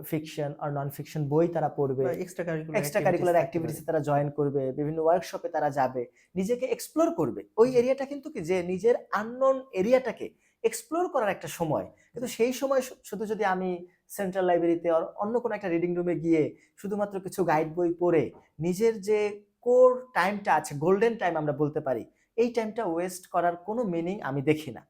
ফিকশন আর নন ফিকশন বই তারা পড়বে, এক্সট্রা কারিকুলার অ্যাক্টিভিটিসে তারা জয়েন করবে, বিভিন্ন ওয়ার্কশপে তারা যাবে, নিজেকে এক্সপ্লোর করবে। ওই এরিয়াটা কিন্তু কি, যে নিজের আননোন এরিয়াটাকে এক্সপ্লোর করার একটা সময়। কিন্তু সেই সময় শুধু যদি আমি সেন্ট্রাল লাইব্রেরিতে আর অন্য কোনো একটা রিডিং রুমে গিয়ে শুধুমাত্র কিছু গাইড বই পড়ে নিজের যে কোর টাইমটা আছে, গোল্ডেন টাইম আমরা বলতে পারি, এই টাইমটা ওয়েস্ট করার কোনো মিনিং আমি দেখি না।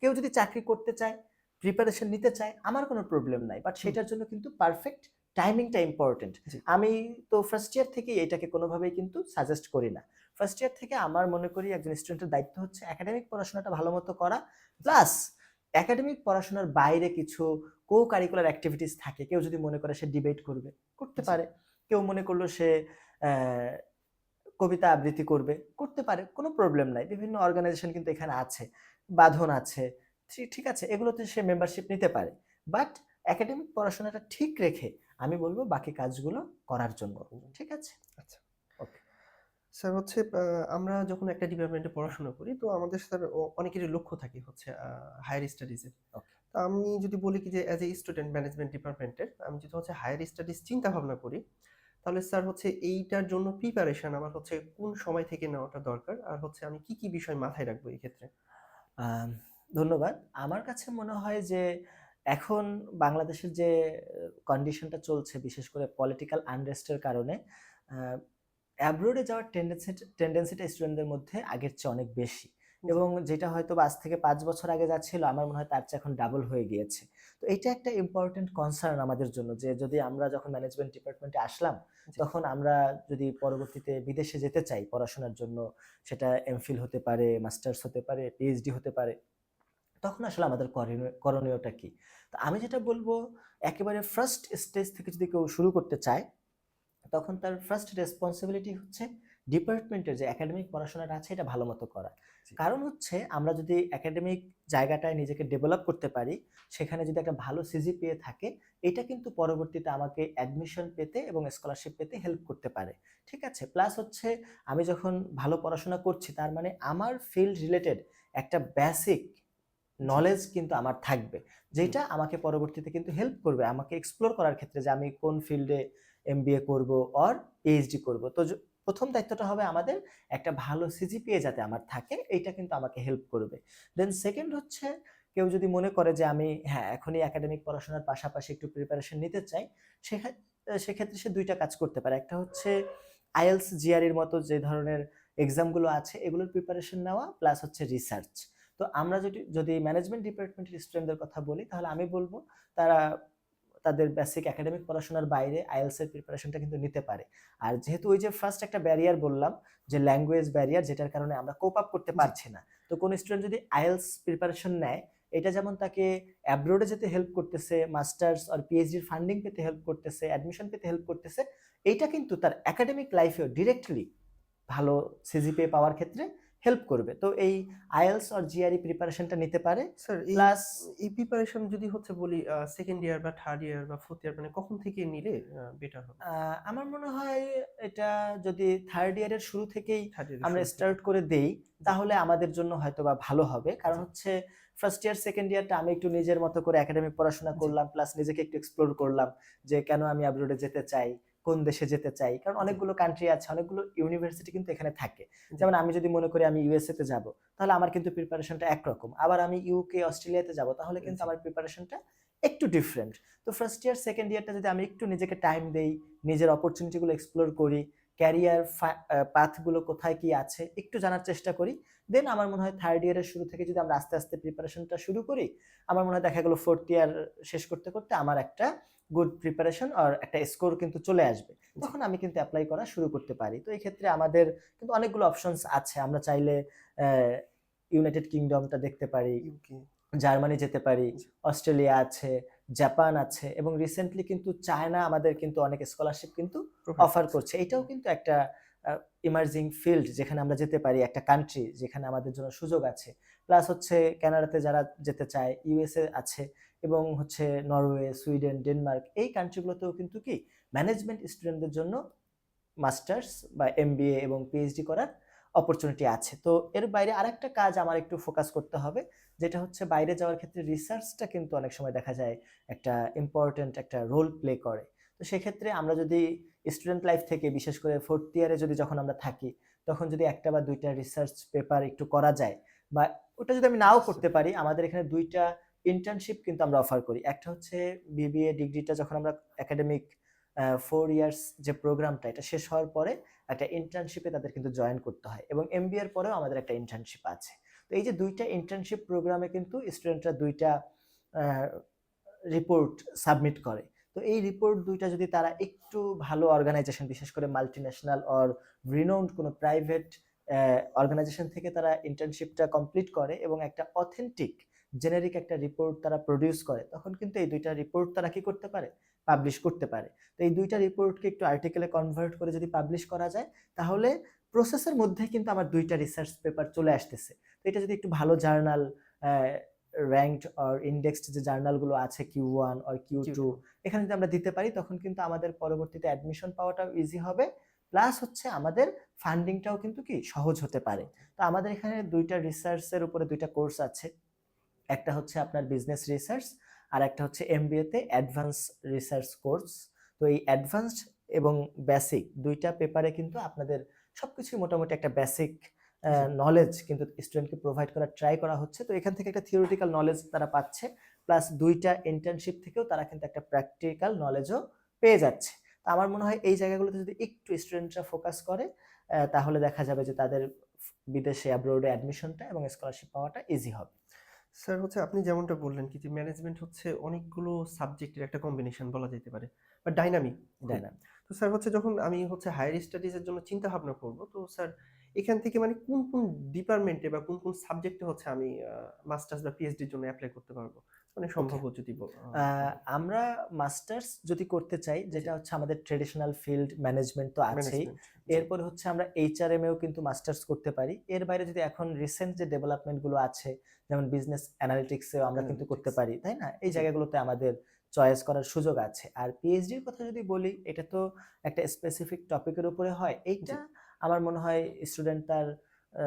কেউ যদি চাকরি করতে চায়, প্রিপারেশন নিতে চায়, আমার কোনো প্রবলেম নাই, বাট সেটার জন্য কিন্তু পারফেক্ট টাইমিংটা ইম্পর্টেন্ট। আমি তো ফার্স্ট ইয়ার থেকেই এটাকে কোনোভাবেই কিন্তু সাজেস্ট করি না। ফার্স্ট ইয়ার থেকে আমার মনে করি একজন স্টুডেন্টের দায়িত্ব হচ্ছে একাডেমিক পড়াশোনাটা ভালো মতো করা, প্লাস একাডেমিক পড়াশোনার বাইরে কিছু কো কারিকুলার অ্যাক্টিভিটিস থাকে। কেউ যদি মনে করে সে ডিবেট করবে, করতে পারে। কেউ মনে করলো সে কবিতা আবৃত্তি করবে, করতে পারে, কোনো প্রবলেম নাই। বিভিন্ন অর্গানাইজেশন কিন্তু এখানে আছে, বাঁধন আছে, ঠিক আছে, এগুলোতে সে মেম্বারশিপ নিতে পারে। বাট একাডেমিক পড়াশোনাটা ঠিক রেখে আমি বলবো বাকি কাজগুলো করার জন্য। ঠিক আছে? আচ্ছা, ওকে স্যার। হচ্ছে আমরা যখন একটা ডিপার্টমেন্টে পড়াশোনা করি, তো আমাদের স্যার অনেকেরই লক্ষ্য থাকে হচ্ছে হায়ার স্টাডিজে। তো আমি যদি বলি কি যে অ্যাজ এ স্টুডেন্ট ম্যানেজমেন্ট ডিপার্টমেন্টের, আমি যদি হচ্ছে হায়ার স্টাডিজ চিন্তা ভাবনা করি, তাহলে স্যার হচ্ছে এইটার জন্য প্রিপারেশন আমার হচ্ছে কোন সময় থেকে নেওয়াটা দরকার, আর হচ্ছে আমি কি কি বিষয় মাথায় রাখবো এই ক্ষেত্রে? ধন্যবাদ। আমার কাছে মনে হয় যে এখন বাংলাদেশের যে কন্ডিশনটা চলছে, বিশেষ করে পলিটিক্যাল আনরেস্টের কারণে অ্যাব্রোডে যাওয়ার টেন্ডেন্সিটা স্টুডেন্টদের মধ্যে আগের চেয়ে অনেক বেশি, জি। এবং যেটা হয়তো বা আজ থেকে 5 বছর আগে যা ছিল আমার মনে হয় তার চেয়ে এখন ডাবল হয়ে গিয়েছে। তো এটা একটা ইম্পর্টেন্ট কনসার্ন আমাদের জন্য, যে যদি আমরা যখন ম্যানেজমেন্ট ডিপার্টমেন্টে আসলাম জি। তখন আমরা যদি পরবর্তীতে বিদেশে যেতে চাই পড়াশোনার জন্য, সেটা এমফিল হতে পারে, মাস্টার্স হতে পারে, পিএইচডি হতে পারে, তখন আসলে আমাদের করণীয়টা কি? তো আমি যেটা বলবো, একেবারে ফার্স্ট স্টেজ থেকে যদি কেউ শুরু করতে চায়, তখন তার ফার্স্ট রেসপন্সিবিলিটি হচ্ছে ডিপার্টমেন্টের যে একাডেমিক পড়াশোনাটা আছে এটা ভালো মতো করা। জি। কারণ হচ্ছে আমরা যদি একাডেমিক জায়গাটায় নিজেকে ডেভেলপ করতে পারি, সেখানে যদি একটা ভালো সিজিপিএ থাকে, এটা কিন্তু পরবর্তীতে আমাকে অ্যাডমিশন পেতে এবং স্কলারশিপ পেতে হেল্প করতে পারে। ঠিক আছে? প্লাস হচ্ছে আমি যখন ভালো পড়াশোনা করছি, তার মানে আমার ফিল্ড রিলেটেড একটা বেসিক জি। নলেজ কিন্তু আমার থাকবে, হুম। যেটা আমাকে পরবর্তীতে কিন্তু হেল্প করবে আমাকে এক্সপ্লোর করার ক্ষেত্রে, যে আমি কোন ফিল্ডে এমবিএ করব অর পিএইচডি করব। তো প্রথম দায়িত্বটা হবে আমাদের একটা ভালো সিজিপিএ যাতে আমার থাকে, এইটা কিন্তু আমাকে হেল্প করবে। দেন সেকেন্ড হচ্ছে, কেউ যদি মনে করে যে আমি হ্যাঁ এখনই একাডেমিক পড়াশোনার পাশাপাশি একটু প্রিপারেশন নিতে চাই, সেক্ষেত্রে সে দুইটা কাজ করতে পারে। একটা হচ্ছে আইএলস জিআরইর মতো যে ধরনের এক্সামগুলো আছে এগুলোর প্রিপারেশন নেওয়া, প্লাস হচ্ছে রিসার্চ। তো আমরা যদি যদি ম্যানেজমেন্ট ডিপার্টমেন্টের স্টুডেন্টদের কথা বলি, তাহলে আমি বলব তারা তাদের বেসিক একাডেমিক পড়াশোনার বাইরে আইএলস এর প্রিপারেশনটা কিন্তু নিতে পারে। আর যেহেতু ওই যে ফার্স্ট একটা ব্যারিয়ার বললাম, যে ল্যাঙ্গুয়েজ ব্যারিয়ার, যেটার কারণে আমরা কোপ আপ করতে জি। পারছি না। তো কোন স্টুডেন্ট যদি আইএলস প্রিপারেশন নেয়, এটা যেমন তাকে অ্যাব্রোডে যেতে হেল্প করতেছে, মাস্টার্স আর পিএইচডির ফান্ডিং পেতে হেল্প করতেছে, অ্যাডমিশন পেতে হেল্প করতেছে, এইটা কিন্তু তার একাডেমিক লাইফেও ডিরেক্টলি ভালো সিজিপিএ পাওয়ার ক্ষেত্রে হেল্প করবে। তো এই আইএলস অর জিআরই প্রিপারেশনটা নিতে পারে। স্যার প্লাস এই প্রিপারেশন যদি হচ্ছে বলি সেকেন্ড ইয়ার বা থার্ড ইয়ার বা ফোর্থ ইয়ার মানে কখন থেকে নিলে বেটার হবে? আমার মনে হয় এটা যদি থার্ড ইয়ারের শুরু থেকেই থার্ড ইয়ারের আমরা শুরু থেকে। স্টার্ট করে দেই, জি। তাহলে আমাদের জন্য হয়তোবা ভালো হবে। কারণ জি। হচ্ছে ফার্স্ট ইয়ার, সেকেন্ড ইয়ারটা আমি একটু নিজের মতো করে একাডেমিক পড়াশোনা জি। করলাম, প্লাস নিজেকে একটু এক্সপ্লোর করলাম যে কেন আমি আব্রোডে যেতে চাই, কোন দেশে যেতে চাই। কারণ জি। অনেকগুলো কান্ট্রি আছে, অনেকগুলো ইউনিভার্সিটি কিন্তু এখানে থাকে। জি। যেমন আমি যদি মনে করি আমি ইউএসএ তে যাব, তাহলে আমার কিন্তু প্রিপারেশনটা একরকম। আবার আমি ইউকে, অস্ট্রেলিয়াতে যাব, তাহলে কিন্তু জি। আমার প্রিপারেশনটা একটু ডিফারেন্ট। তো ফার্স্ট ইয়ার, সেকেন্ড ইয়ারটা যদি আমি একটু নিজেকে টাইম দেই, নিজের অপরচুনিটিগুলো এক্সপ্লোর করি, ক্যারিয়ার পাথগুলো কোথায় কি আছে একটু জানার চেষ্টা করি, দেন আমার মনে হয় থার্ড ইয়ারের শুরু থেকে যদি আমরা আস্তে আস্তে প্রিপারেশনটা শুরু করি, আমার মনে হয় দেখা গেল ফোর্থ ইয়ার শেষ করতে করতে আমার একটা গুড প্রিপারেশন আর একটা স্কোর কিন্তু চলে আসবে। জি। তখন আমি কিন্তু অ্যাপ্লাই করা শুরু করতে পারি। তো এই ক্ষেত্রে আমাদের কিন্তু অনেকগুলো অপশনস আছে। আমরা চাইলে ইউনাইটেড কিংডমটা দেখতে পারি, ইউকে। জার্মানি যেতে পারি, জি। অস্ট্রেলিয়া আছে, জাপান আছে, এবং রিসেন্টলি কিন্তু চায়না আমাদের কিন্তু অনেক স্কলারশিপ কিন্তু প্রোভাইড অফার করছে। করছে। এটাও কিন্তু একটা ইমার্জিং ফিল্ড, যেখানে আমরা যেতে পারি, একটা কান্ট্রি যেখানে আমাদের জন্য সুযোগ আছে। প্লাস হচ্ছে কানাডাতে যারা যেতে চায়, ইউএসএ আছে, এবং হচ্ছে নরওয়ে, সুইডেন, ডেনমার্ক, এই কান্ট্রিগুলোতেও কিন্তু কি ম্যানেজমেন্ট স্টুডেন্টদের জন্য মাস্টার্স বা এমবিএ এবং পিএইচডি করার অপরচুনিটি আছে। তো এর বাইরে আরেকটা কাজ আমার একটু ফোকাস করতে হবে, যেটা হচ্ছে বাইরে যাওয়ার ক্ষেত্রে রিসার্চটা কিন্তু অনেক সময় দেখা যায় একটা ইম্পর্টেন্ট একটা রোল প্লে করে। তো সেক্ষেত্রে আমরা যদি স্টুডেন্ট লাইফ থেকে, বিশেষ করে ফোর্থ ইয়ারে যদি যখন আমরা থাকি, তখন যদি একটা বা দুইটা রিসার্চ পেপার একটু করা যায়, বা ওটা যদি আমি নাও জি, স্যার। করতে পারি, আমাদের এখানে দুইটা ইন্টার্নশিপ কিন্তু আমরা অফার করি। একটা হচ্ছে বিবিএ ডিগ্রিটা যখন আমরা একাডেমিক 4 ইয়ার্স যে প্রোগ্রামটা, এটা শেষ হওয়ার পরে একটা ইন্টার্নশিপে তাদের কিন্তু জয়েন করতে হয়, এবং এমবিএ এর পরেও আমাদের একটা ইন্টার্নশিপ আছে। তো এই যে ২ টা ইন্টার্নশিপ প্রোগ্রামে কিন্তু স্টুডেন্টরা ২ টা আ রিপোর্ট সাবমিট করে। তো এই রিপোর্ট ২ টা যদি তারা একটু ভালো অর্গানাইজেশন, বিশেষ করে মাল্টিন্যাশনাল অর রিনাউন্ড কোনো প্রাইভেট অর্গানাইজেশন থেকে তারা ইন্টার্নশিপটা কমপ্লিট করে এবং একটা অথেন্টিক জেনেরিক একটা রিপোর্ট তারা প্রোডিউস করে, তখন কিন্তু এই ২ টা রিপোর্ট তারা কি করতে পারে? পাবলিশ করতে পারে। তো এই ২ টা রিপোর্টকে একটু আর্টিকেলে কনভার্ট করে যদি পাবলিশ করা যায়, তাহলে প্রসেসের মধ্যে কিন্তু আমার ২ টা রিসার্চ পেপার চলে আসতেছে। তো এটা যদি একটু ভালো জার্নাল, অ্যা র‍্যাংকড অর ইনডেক্সড যে জার্নালগুলো আছে Q1 অর Q2, Q2। এখানে যদি আমরা দিতে পারি, তখন কিন্তু আমাদের পরবর্তীতে অ্যাডমিশন পাওয়াটাও ইজি হবে। প্লাস হচ্ছে আমাদের ফান্ডিংটাও কিন্তু কি সহজ হতে পারে। তো আমাদের এখানে ২ টা রিসার্চের উপরে ২ টা কোর্স আছে। একটা হচ্ছে আপনার বিজনেস রিসার্চ, আর একটা হচ্ছে এমবিএ তে অ্যাডভান্স রিসার্চ কোর্স। তো এই অ্যাডভান্সড এবং বেসিক ২ টা পেপারে কিন্তু আপনাদের সবকিছুই মোটামুটি একটা বেসিক জি। নলেজ কিন্তু স্টুডেন্টকে প্রোভাইড করার ট্রাই করা হচ্ছে। তো এখান থেকে একটা থিওরিটিক্যাল নলেজ তারা পাচ্ছে। প্লাস 2টা ইন্টার্নশিপ থেকেও তারা কিন্তু একটা প্র্যাকটিক্যাল নলেজও পেয়ে যাচ্ছে। তো আমার মনে হয় এই জায়গাগুলোতে যদি একটু স্টুডেন্টরা ফোকাস করে তাহলে দেখা যাবে যে তাদের বিদেশে অ্যাব্রোডে অ্যাডমিশনটা এবং স্কলারশিপ পাওয়াটা ইজি হবে। স্যার হচ্ছে আপনি যেমনটা বললেন কি যে ম্যানেজমেন্ট হচ্ছে অনেকগুলো সাবজেক্টের একটা কম্বিনেশন বলা যেতে পারে বা ডাইনামিক খুব। ডাইনামিক। তো স্যার হচ্ছে যখন আমি হচ্ছে হায়ার স্টাডিজের জন্য চিন্তা ভাবনা করব, তো স্যার এখান থেকে মানে কোন কোন ডিপার্টমেন্টে বা কোন কোন সাবজেক্টে হচ্ছে আমি মাস্টার্স বা পিএইচডির জন্য অ্যাপ্লাই করতে পারবো, মানে ওকে। সম্ভব যদি বলেন। আমরা মাস্টার্স যদি করতে চাই, জি, যেটা হচ্ছে আমাদের ট্রেডিশনাল ফিল্ড ম্যানেজমেন্ট তো আছেই। ম্যানেজমেন্ট। জি, এরপরে হচ্ছে আমরা এইচআরএম এও কিন্তু মাস্টার্স করতে পারি। এর বাইরে যদি এখন রিসেন্ট যে ডেভেলপমেন্ট গুলো আছে, যেমন বিজনেস অ্যানালিটিক্স এও আমরা কিন্তু করতে অ্যানালিটিক্স। পারি, তাই না? এই জি, জায়গাগুলোতে আমাদের চয়েস করার সুযোগ আছে। আর পিএইচডির কথা যদি বলি, এটা তো একটা স্পেসিফিক টপিকের উপরে হয়। জি, এইটা আমার মনে হয় স্টুডেন্ট তার আ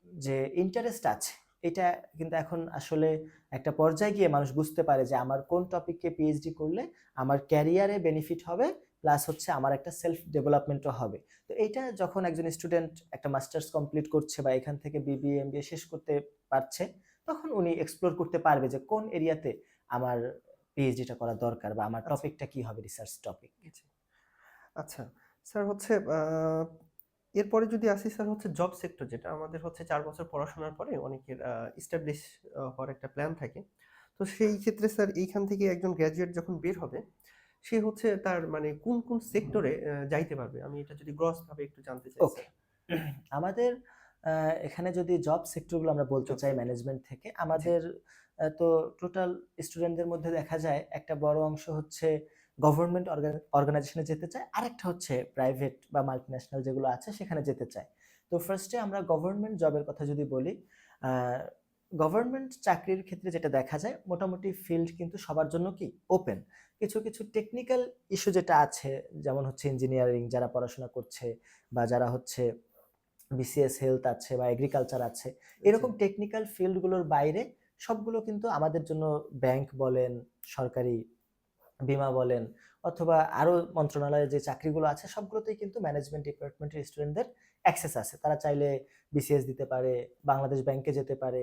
যে ইন্টারেস্ট আছে, এটা কিন্তু এখন আসলে একটা পর্যায়ে গিয়ে মানুষ বুঝতে পারে যে আমার কোন টপিকে পিএইচডি করলে আমার ক্যারিয়ারে বেনিফিট হবে, প্লাস হচ্ছে আমার একটা সেলফ ডেভেলপমেন্টও হবে। তো এইটা যখন একজন স্টুডেন্ট একটা মাস্টার্স কমপ্লিট করছে বা এখান থেকে বিবিএ, এমবিএ শেষ করতে পারছে, তখন উনি এক্সপ্লোর করতে পারবে যে কোন এরিয়াতে আমার পিএইচডিটা করা দরকার বা আমার আচ্ছা, টপিকটা কি হবে, রিসার্চ টপিক। জি। আচ্ছা, স্যার হচ্ছে এরপরে যদি আসি স্যার হচ্ছে জব সেক্টর, যেটা আমাদের হচ্ছে ৪ বছর পড়াশোনার পরে অনেকের এস্টাবলিশ হওয়ার একটা প্ল্যান থাকে। তো সেই ক্ষেত্রে স্যার এইখান থেকে একজন গ্র্যাজুয়েট যখন বের হবে, সে হচ্ছে তার মানে কোন, কোন সেক্টরে যাইতে পারবে? আমি এটা যদি গ্রস ভাবে একটু জানতে চাই ওকে। স্যার। আমাদের এখানে যদি জব সেক্টরগুলো আমরা বলতে জব চাই সেক্টর। ম্যানেজমেন্ট থেকে, জি, আমাদের তো টোটাল স্টুডেন্টদের মধ্যে দেখা যায় একটা বড় অংশ হচ্ছে গভর্নমেন্ট অর্গানাইজেশনে যেতে চায়, আরেকটা হচ্ছে প্রাইভেট বা মাল্টিন্যাশনাল যেগুলো আছে সেখানে যেতে চায়। তো ফার্স্টে আমরা গভর্নমেন্ট জবের কথা যদি বলি, আ গভর্নমেন্ট চাকরির ক্ষেত্রে যেটা দেখা যায় মোটামুটি ফিল্ড কিন্তু সবার জন্য কি ওপেন। কিছু, কিছু টেকনিক্যাল ইস্যু যেটা আছে, যেমন হচ্ছে ইঞ্জিনিয়ারিং যারা পড়াশোনা করছে বা যারা হচ্ছে বিসিএস হেলথ আছে বা এগ্রিকালচার আছে, জি, এরকম টেকনিক্যাল ফিল্ডগুলোর বাইরে সবগুলো কিন্তু আমাদের জন্য, ব্যাংক বলেন, সরকারি বীমা বলেন, অথবা আরো মন্ত্রণালয়ের যে চাকরিগুলো আছে সবগুলোতেই কিন্তু ম্যানেজমেন্ট ডিপার্টমেন্টের স্টুডেন্টদের অ্যাক্সেস আছে। তারা চাইলে বিসিএস দিতে পারে, বাংলাদেশ ব্যাংকে যেতে পারে,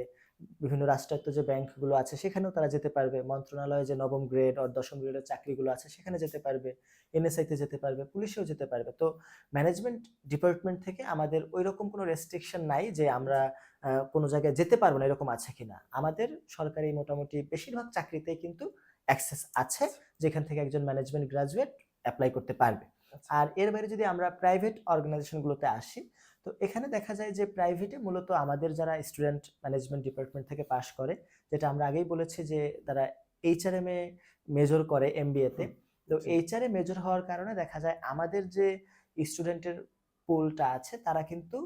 বিভিন্ন রাষ্ট্রায়ত্ত যে ব্যাংকগুলো আছে সেখানেও তারা যেতে পারবে। মন্ত্রণালয়ে যে ৯ম গ্রেড আর ১০ম গ্রেডের চাকরিগুলো আছে সেখানে যেতে পারবে। এনএসআই তে যেতে পারবে, পুলিশেও যেতে পারবে। তো ম্যানেজমেন্ট ডিপার্টমেন্ট থেকে আমাদের ঐরকম কোনো রেস্ট্রিকশন নাই যে আমরা জি, কোনো জায়গায় যেতে পারবো না, এরকম আছে কিনা। আমাদের সরকারি মোটামুটি বেশিরভাগ চাকরিতেই কিন্তু অ্যাক্সেস আছে, আচ্ছা, যেখান থেকে একজন ম্যানেজমেন্ট গ্রাজুয়েট এপ্লাই করতে পারবে। আচ্ছা, আর এর বাইরে যদি আমরা প্রাইভেট অর্গানাইজেশন গুলোতে আসি, তো এখানে দেখা যায় যে প্রাইভেটে মূলত আমাদের যারা স্টুডেন্ট ম্যানেজমেন্ট ডিপার্টমেন্ট থেকে পাশ করে, যেটা আমরা আগেই বলেছি যে তারা এইচআরএম এ মেজর করে এমবিএ তে। হুম, তো জি, এইচআরএ মেজর হওয়ার কারণে দেখা যায় আমাদের যে স্টুডেন্টের পুলটা আছে তারা কিন্তু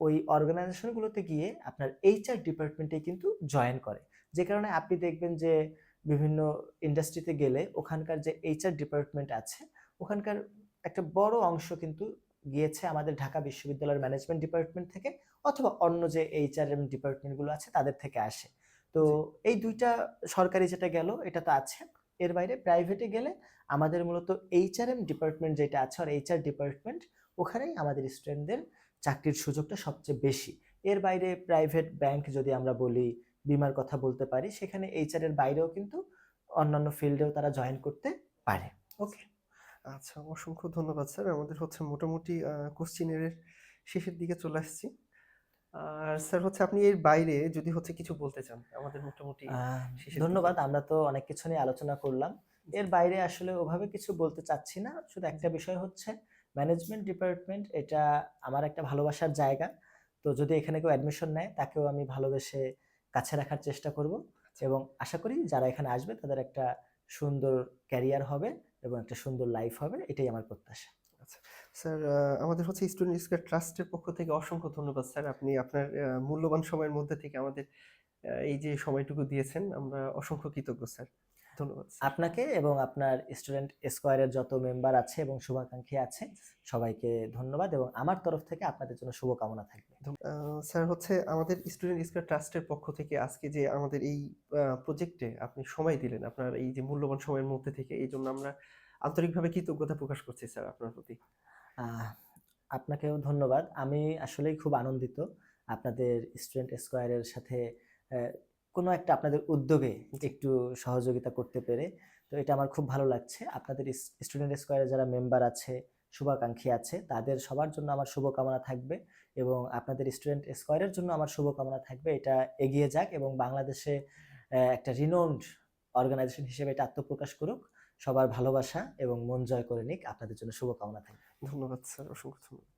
ওই অর্গানাইজেশন গুলোতে গিয়ে আপনার এইচআর ডিপার্টমেন্টে কিন্তু জয়েন করে। যে কারণে আপনি দেখবেন যে বিভিন্ন ইন্ডাস্ট্রিতে গেলে ওখানকার যে এইচআর ডিপার্টমেন্ট আছে, ওখানকার একটা বড় অংশ কিন্তু গিয়েছে আমাদের ঢাকা বিশ্ববিদ্যালয়ের ম্যানেজমেন্ট ডিপার্টমেন্ট থেকে, অথবা অন্য যে এইচআরএম ডিপার্টমেন্ট গুলো আছে তাদের থেকে আসে। তো জি, এই ২ টা সরকারি যেটা গেল এটা তো আছে। এর বাইরে প্রাইভেটে গেলে আমাদের মূলত এইচআরএম ডিপার্টমেন্ট যেটা আছে আর এইচআর ডিপার্টমেন্ট, ওখানেই আমাদের স্টুডেন্টদের চাকরির সুযোগটা সবচেয়ে বেশি। এর বাইরে প্রাইভেট ব্যাংক যদি আমরা বলি, বীমার কথা বলতে পারি, সেখানে এইচআর এর বাইরেও কিন্তু অন্যান্য ফিল্ডেও তারা জয়েন করতে পারে। ওকে। আচ্ছা, অসংখ্য ধন্যবাদ স্যার। আমাদের হচ্ছে মোটামুটি কোশ্চেনের শেষের দিকে চলে আসছি। আর স্যার হচ্ছে আপনি এর বাইরে যদি হচ্ছে কিছু বলতে চান, আমাদের মোটামুটি আ শেষের দিকে। ধন্যবাদ। আমরা তো অনেক কিছু নিয়ে আলোচনা করলাম। জি, এর বাইরে আসলে ওভাবে কিছু বলতে চাচ্ছি না। শুধু জি, একটা বিষয় হচ্ছে ম্যানেজমেন্ট ডিপার্টমেন্ট এটা আমার একটা ভালোবাসার জায়গা। তো যদি এখানে কেউ অ্যাডমিশন নেয় তাকেও আমি ভালোবেসে কাছে রাখার চেষ্টা করব আচ্ছা, এবং আশা করি যারা এখানে আসবে তাদের একটা সুন্দর ক্যারিয়ার হবে এবং একটা সুন্দর লাইফ হবে। এটাই আমার প্রত্যাশা। আচ্ছা। স্যার আমাদের হচ্ছে স্টুডেন্ট স্কয়ার ট্রাস্টের পক্ষ থেকে অসংখ্য ধন্যবাদ স্যার। আপনি আপনার মূল্যবান সময়ের মধ্যে থেকে আমাদের এই যে সময়টুকু দিয়েছেন, আমরা অসংখ্য কৃতজ্ঞ স্যার। ধন্যবাদ স্যার। আপনাকে এবং আপনার স্টুডেন্ট স্কোয়ারের যত মেম্বার আছে এবং শুভাকাঙ্ক্ষী আছে সবাইকে ধন্যবাদ এবং আমার তরফ থেকে আপনাদের জন্য শুভকামনা থাকবে। স্যার হচ্ছে আমাদের স্টুডেন্ট স্কয়ার ট্রাস্টের পক্ষ থেকে আজকে যে আমাদের এই প্রজেক্টে আপনি সময় দিলেন, আপনার এই যে মূল্যবান সময়ের মধ্যে থেকে, এইজন্য আমরা আন্তরিকভাবে কৃতজ্ঞতা প্রকাশ করছি স্যার আপনার প্রতি। আহ আপনাকেও ধন্যবাদ। আমি আসলেই খুব আনন্দিত আপনাদের স্টুডেন্ট স্কোয়ারের সাথে অ্যা কোনো একটা আপনাদের উদ্যোগে একটু সহযোগিতা করতে পেরে। তো এটা আমার খুব ভালো লাগছে। আপনাদের স্টুডেন্ট স্কয়ারে যারা মেম্বার আছে, শুভাকাঙ্ক্ষী আছে, তাদের সবার জন্য আমার শুভকামনা থাকবে এবং আপনাদের স্টুডেন্ট স্কয়ারের জন্য আমার শুভকামনা থাকবে। এটা এগিয়ে যাক এবং বাংলাদেশে একটা রিনোন্ড অর্গানাইজেশন হিসেবে এটা আত্মপ্রকাশ করুক। সবার ভালোবাসা এবং মন জয় করে নিক। আপনাদের জন্য শুভকামনা থাকবে। ধন্যবাদ স্যার, অসংখ্য ধন্যবাদ।